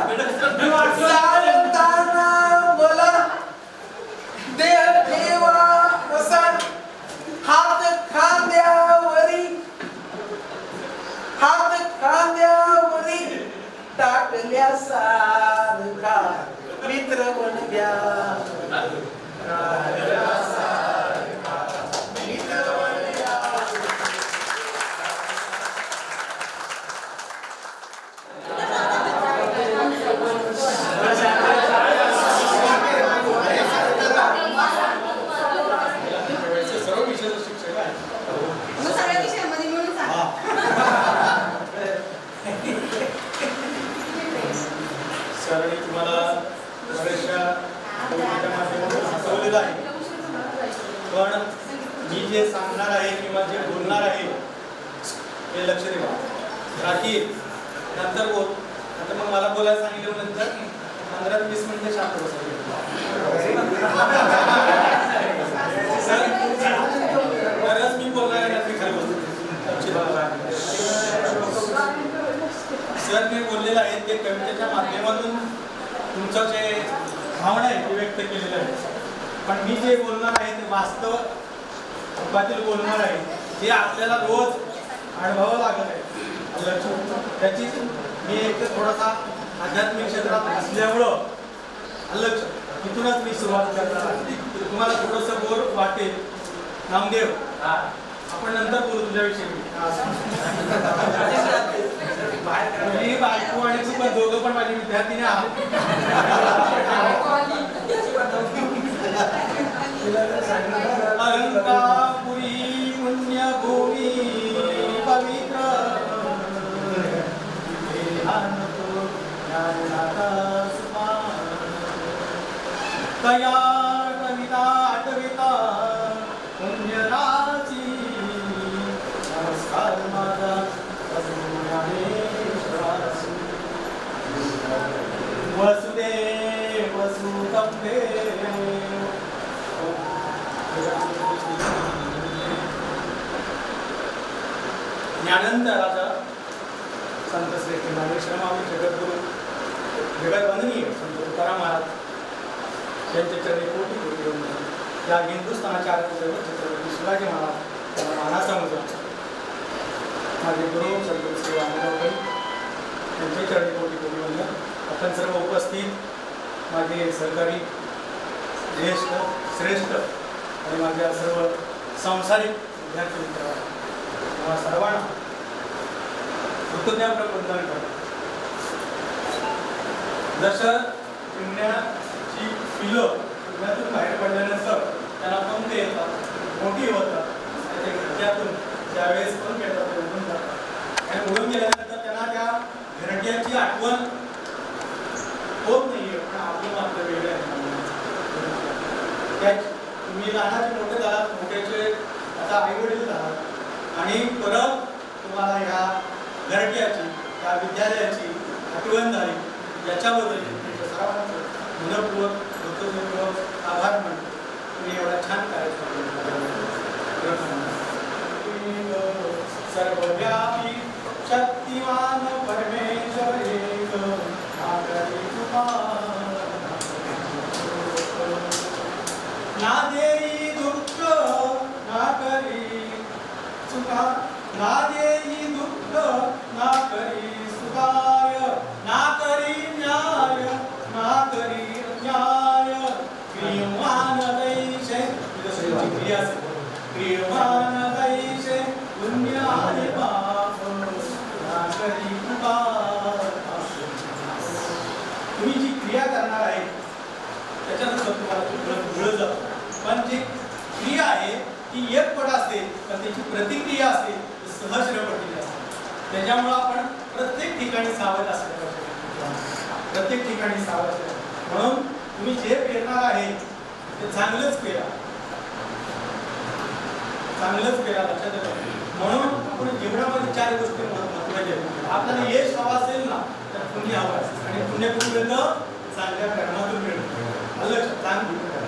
जाळताना मला देह ठेवा असा, हात खांद्यावरी, हात खांद्यावरी टाकल्यासारखा, मित्र बनव्या पण मी जे सांगणार आहे किंवा जे बोलणार आहे ते लक्ष देवा. राखी नंतर बोल. आता मग मला बोलायला सांगितलं नंतर 15-20 मिनिटं शांत बसायचे. खरंच मी बोलणार आहे, खरं बोलतो. सर मी बोललेलं आहे ते कवितेच्या माध्यमातून तुमचं जे भावना आहे ते व्यक्त केलेलं आहे. पण मी जे बोलणार आहे ते वास्तव रूपातील बोलणार आहे, जे आपल्याला रोज अनुभवावं लागत आहे. त्याची मी एक थोडासा आध्यात्मिक क्षेत्रात असल्यामुळं लक्ष इथूनच मी सुरुवात करणार आहे. तुम्हाला थोडंसं बोर वाटेल. नामदेव, आपण नंतर बोलू तुझ्याविषयी. मी बायको आणि तू पण दोघं पण माझे विद्यार्थीने आहात. अलंकापुरी पुण्यभूमी पवित्र तया कविता आठविता पुण्यराची. नमस्कार माझा वसुदेव वसुदेव ज्ञानंद राजा संत श्री नागेश्वरमावी जगद्गुरु जगद्वंदनीय संत तुकाराम महाराज यांच्या चरणी कोटी कोटी वंदन. या हिंदुस्थानाचे आराध्य छत्रपती शिवाजी महाराज त्यांना मानाचा मुलगा माझे गुरु संत श्री वामनराव यांच्या चरणी कोटी कोटी वंदन. आपण सर्व उपस्थित माझे सहकारी ज्येष्ठ श्रेष्ठ आणि माझ्या सर्व सांसारिक विद्यार्थी मित्रांना सर्वांना कृतज्ञता वंदन करतो. जसं पुण्याची पिलं पुण्यातून बाहेर पडल्यानंतर त्यांना पंख येतात, मोठी होतात, त्या घरट्यातून त्यावेळेस पण खेळतात, उडून जातात. आणि उडून गेल्यानंतर त्यांना त्या घरट्याची आठवण होत नाहीये. पण आपलं मात्र वेगळं आहे. तुम्ही लहानाचे मोठे झालात, मोठ्याचे आता आई वडील झालात आणि परत तुम्हाला ह्या घरट्याची त्या विद्यालयाची आठवण झाली. याच्याबद्दल तुमच्या सर्वांचं मनपूर्वक कृतज्ञपूर्वक आभार मानतो. तुम्ही एवढा छान कार्यक्रम सर्वव्यापी शक्तिमान परमेश्वर एक ना देई दुःख ना करी चुका, ना देई दुःख ना करी सुखाय, ना करी न्याय ना करी न्याय. क्रियमान दैशे क्रिया क्रियमान दैशे पुण्य आणि पाप ना करी कृपा. तुम्ही जी क्रिया करणार आहे त्याच्यानंतर तुम्हाला मिळत जातं. पण जी क्रिया आहे ती एकपट असते, पण त्याची प्रतिक्रिया असते सहस्रपटीने असते. त्याच्यामुळं आपण प्रत्येक ठिकाणी सावध असलं पाहिजे. प्रत्येक ठिकाणी सावध असलं. म्हणून तुम्ही जे पेरणार आहे ते चांगलंच पेरा, चांगलंच पेरा. लक्षात ठेवा. म्हणून आपण जीवनामध्ये 4 गोष्टी महत्त्वाच्या आहेत. आपल्याला यश हवं असेल ना तर पुण्य हवं असेल आणि पुण्य कुठून मिळतं? चांगल्या कर्मातून मिळतं.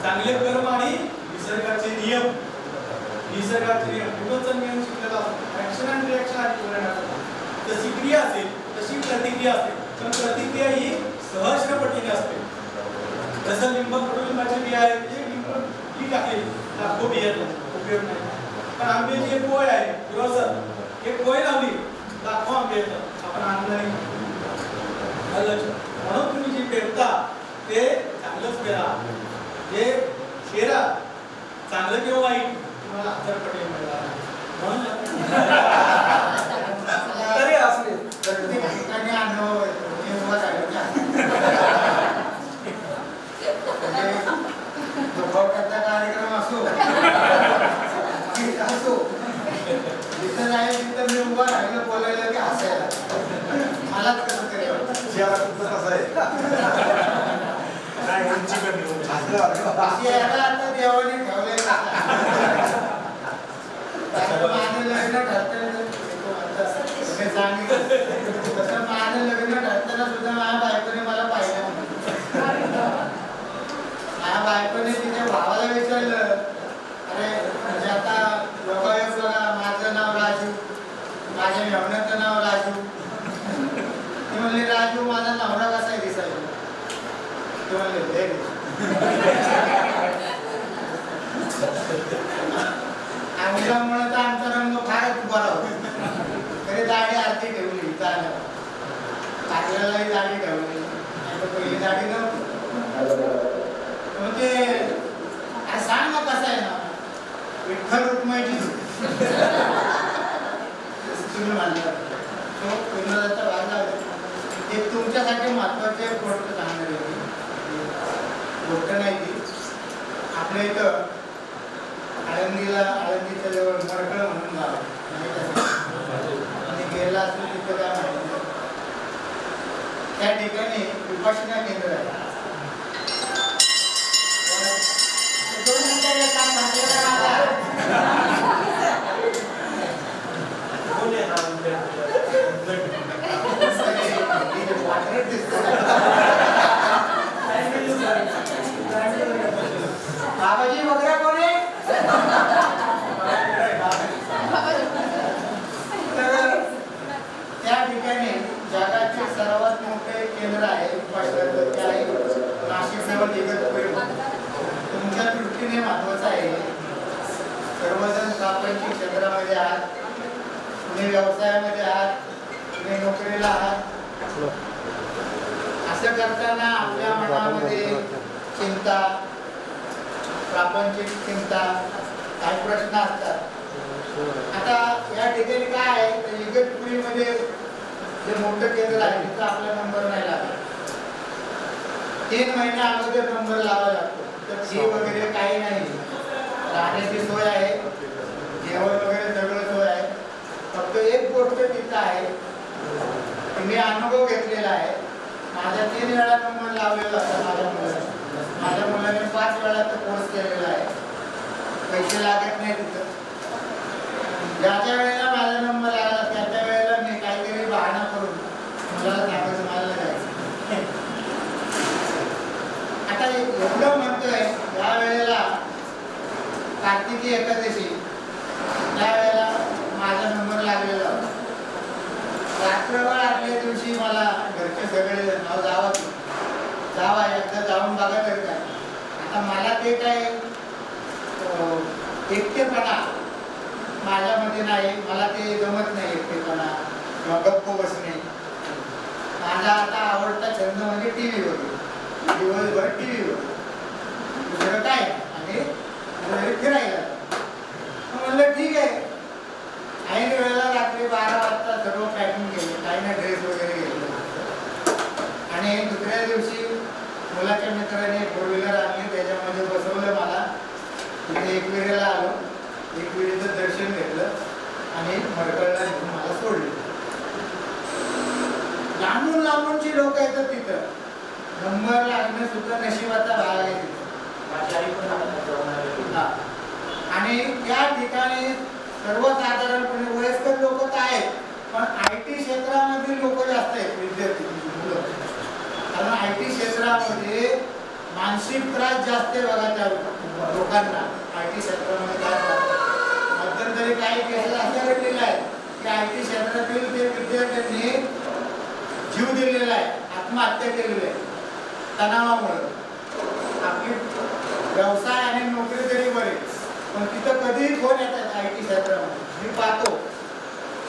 चांगले कर्म आणि निसर्गाचे नियम. निसर्गाचे नियम कुठंच नियम शिकलेला असतो. ऍक्शन अँड रिॲक्शन आहे. जशी क्रिया असेल तशी प्रतिक्रिया असते, पण प्रतिक्रिया ही सहस्रपटीने असते. जसं कडुलिंबाची बिया आहे, जे लिंब बी टाकली लाखो बिया उपयोग नाही. पण आंब्याची एक पोय आहे ग्रोसर, एक पोय लावली लाखो आंबे येतात. आपण आनंदाने म्हणून तुम्ही जे पेरता ते चांगलंच पेरा. जे पेरा चांगलं किंवा वाईट तुम्हाला 1000 पटीने मिळणार. म्हणून तरी असले प्रत्येक ठिकाणी अनुभव दुखवट्याचा कार्यक्रम असो जिथं नाही तिथं मी उभा राहिलं बोलायला की हसायला मलाच कसं तरी कसं आहे. आता देवाने ठेवले लग्न ठरतं आमच्यामुळे तर आमचा रंग फारच बरा होता. तरी दाढी आरती ठेवली कार्यालाही दाढी ठेवली, पहिली दाढी नव्हती. म्हणजे सांग ना कसं आहे ना, विठ्ठल रुक्माईची तुम्ही मानला तो विनोदाचा भाग आहे. ते तुमच्यासाठी महत्वाचे गोष्ट सांगणार आहे. गोष्ट नाही ती आपल्या इथं आळंदीच्या जवळ मरकळ म्हणून गाव आणि गेला असेल तिथं काय माहिती. त्या ठिकाणी विपश्यना केंद्र आहे. बाबाजी वगैरे कोण आहे? तर त्या ठिकाणी जगाचे सर्वात मोठे केंद्र आहे ते आहे नाशिक जवळ इगतपुरी. तुमच्या दृष्टीने महत्वाचं आहे. सर्वजण कापडची क्षेत्रामध्ये आहात, तुम्ही व्यवसायामध्ये आहात, तुम्ही नोकरीला आहात. असं करताना आपल्या मनामध्ये चिंता, प्रापंचिक चिंता, काही प्रश्न असतात. आता या ठिकाणी काय आहे, इगतपुरीमध्ये जे मोठं केंद्र आहे तिथं आपला नंबर नाही लागला. 3 महिने अगोदर नंबर लावावा लागतो. तर फी वगैरे काही नाही, राहण्याची सोय आहे, जेवण वगैरे सगळं सोय आहे. फक्त एक गोष्ट तिथं आहे, मी अनुभव घेतलेला आहे. माझ्या 3 वेळा नंबर लावलेला होता माझ्या मुलाने 5 वेळा तो कोर्स केलेला आहे. पैसे लागत नाही तिथं. ज्या वेळेला माझा नंबर आला त्या वेळेला मी काहीतरी बहाणा करून मुलाला सांगायचं मला जायचं. आता एवढं म्हणतोय, या वेळेला कार्तिकी एकादशी त्यावेळेला माझा नंबर लागलेला होता. रात्रभर आदल्या दिवशी मला घरचे सगळे जावा एकदा जाऊन बघा तर काय. आता मला ते काय एकटेपणा माझ्यामध्ये नाही, मला ते जमत नाही एकटेपणा किंवा गप्प बसणे. माझा आता आवडता छंद म्हणजे टीव्ही वगैरे, दिवसभर टीव्ही वगैरे, दुसरं काय आणि फिरायला. म्हणलं ठीक आहे. ऐन वेळेला रात्री 12 वाजता सर्व पॅकिंग केलं, काही ना ड्रेस वगैरे घेतलं आणि दुसऱ्या दिवशी मुलाच्या मित्राने 4 व्हीलर आणली, त्याच्यामध्ये बसवलं मला. तिथे एकविरेला आलो, एकविरेचं दर्शन घेतलं आणि मरकळला घेऊन मला सोडले. लांबून लांबूनची लोक येतात तिथं. नंबर लागणं सुद्धा नशिबाचा भाग आहे तिथं. आणि त्या ठिकाणी सर्वसाधारणपणे वयस्कर लोक तर आहेत, पण IT क्षेत्रामधील लोक जास्त आहेत, विद्यार्थी मुलं. कारण IT क्षेत्रामध्ये मानसिक त्रास जास्त आहे बघा त्या लोकांना. IT क्षेत्रामध्ये काय मध्यंतरी काही केसेस अशा घडलेल्या आहेत की IT क्षेत्रातील ते विद्यार्थ्यांनी जीव दिलेला आहे, आत्महत्या केलेली आहे तणावामुळे. आपली व्यवसाय आणि नोकरी तरी बरे, पण तिथं कधीही फोन येतात IT क्षेत्रामध्ये. मी पाहतो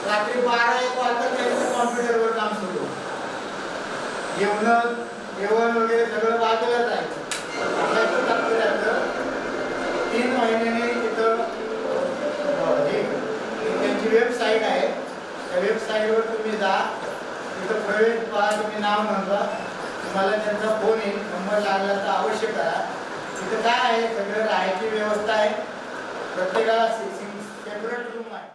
रात्री 12-1 वाजता त्यांचं कॉम्प्युटरवर काम सुरू, जेवण वगैरे सगळं बाजूलाच आहे. 3 महिन्याने तिथं त्यांची वेबसाईट आहे, त्या वेबसाईटवर तुम्ही जा, तिथं प्रवेश पहा, तुम्ही नाव नोंदवा, तुम्हाला त्यांचा फोन येईल. नंबर लागला तर अवश्य करा. तिथं काय आहे, सगळं राहायची व्यवस्था आहे, प्रत्येकाला सेपरेट रूम आहे.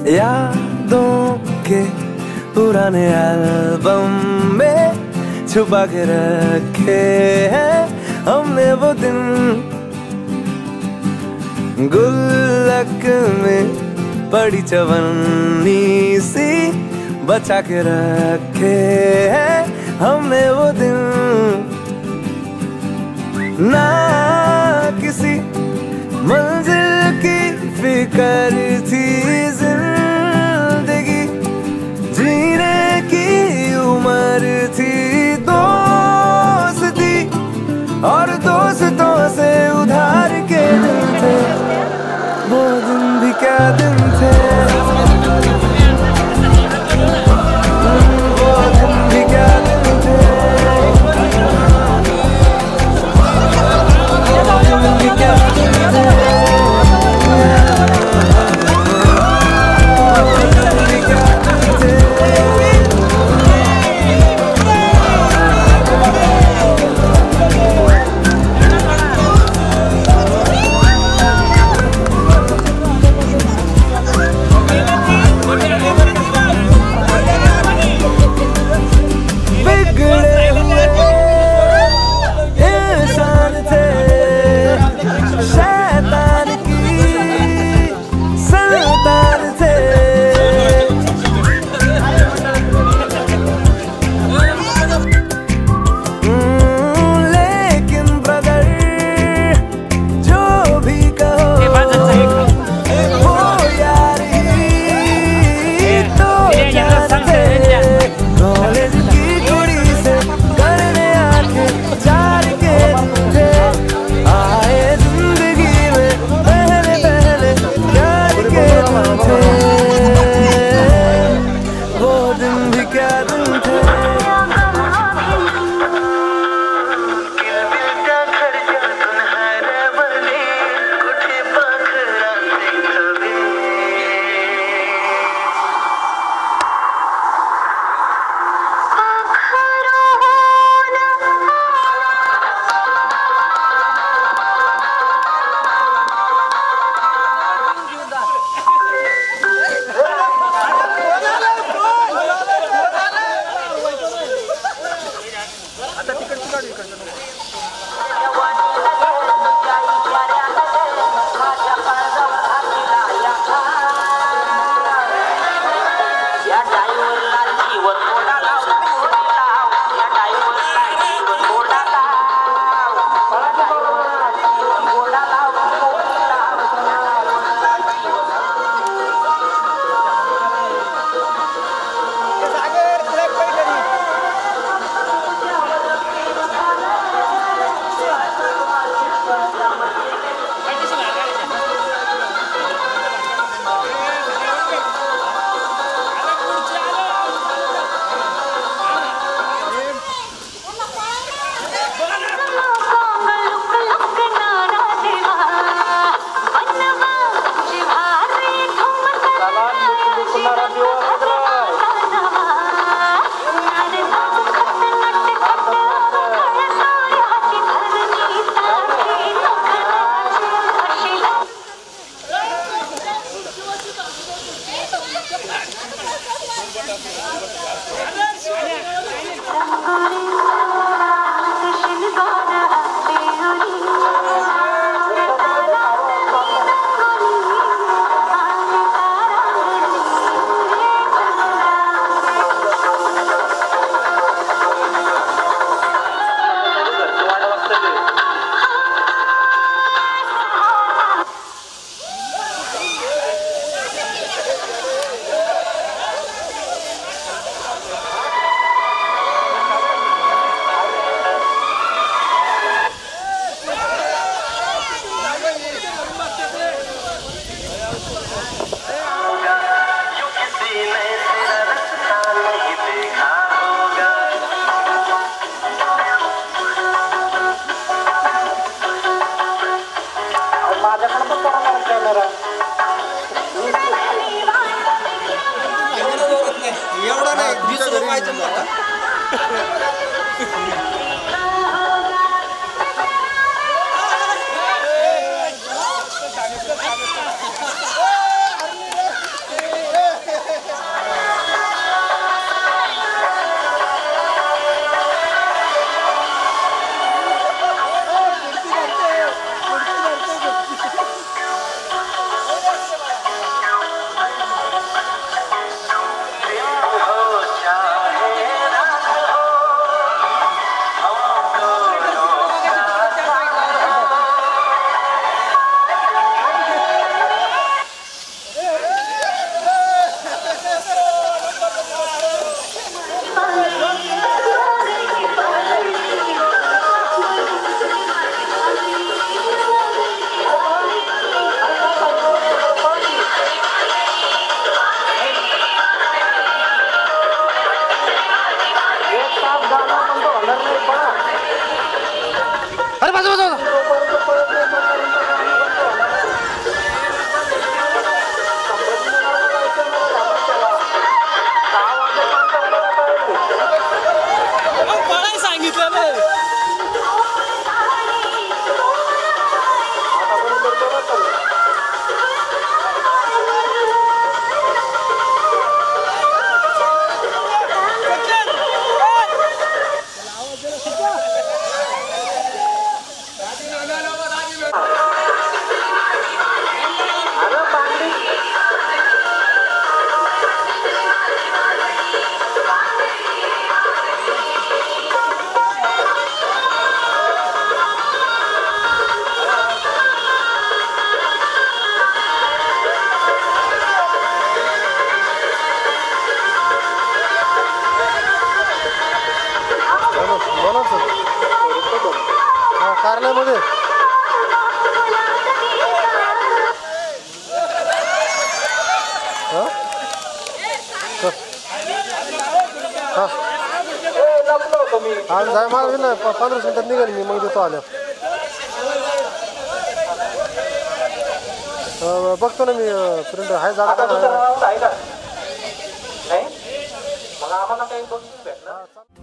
यादों के पुराने एल्बम में छुपा के रखे हैं हमने वो दिन, गुल्लक में पड़ी चवन्नी सी बचा के रखे हैं हमने वो दिन। ना किसी मंजिल की फिक्र थी, जिंदगी जीने की उम्र थी। दोस्ती और दोस्तों से उधार के दिन थे, वो दिन भी क्या दिन थे, वो दिन भी क्या दिन थे, वो दिन भी क्या दिन थे। एवढा नाही 20 रुपयाचा मोठा हो कार्यालयामध्ये आज जाय मला ना 15 मिनिटात निघेल मी, मग देतो आल्या. बघतो ना मी प्रिंटर आहे जागा नाही मग आम्हाला काही बघून भेटणार.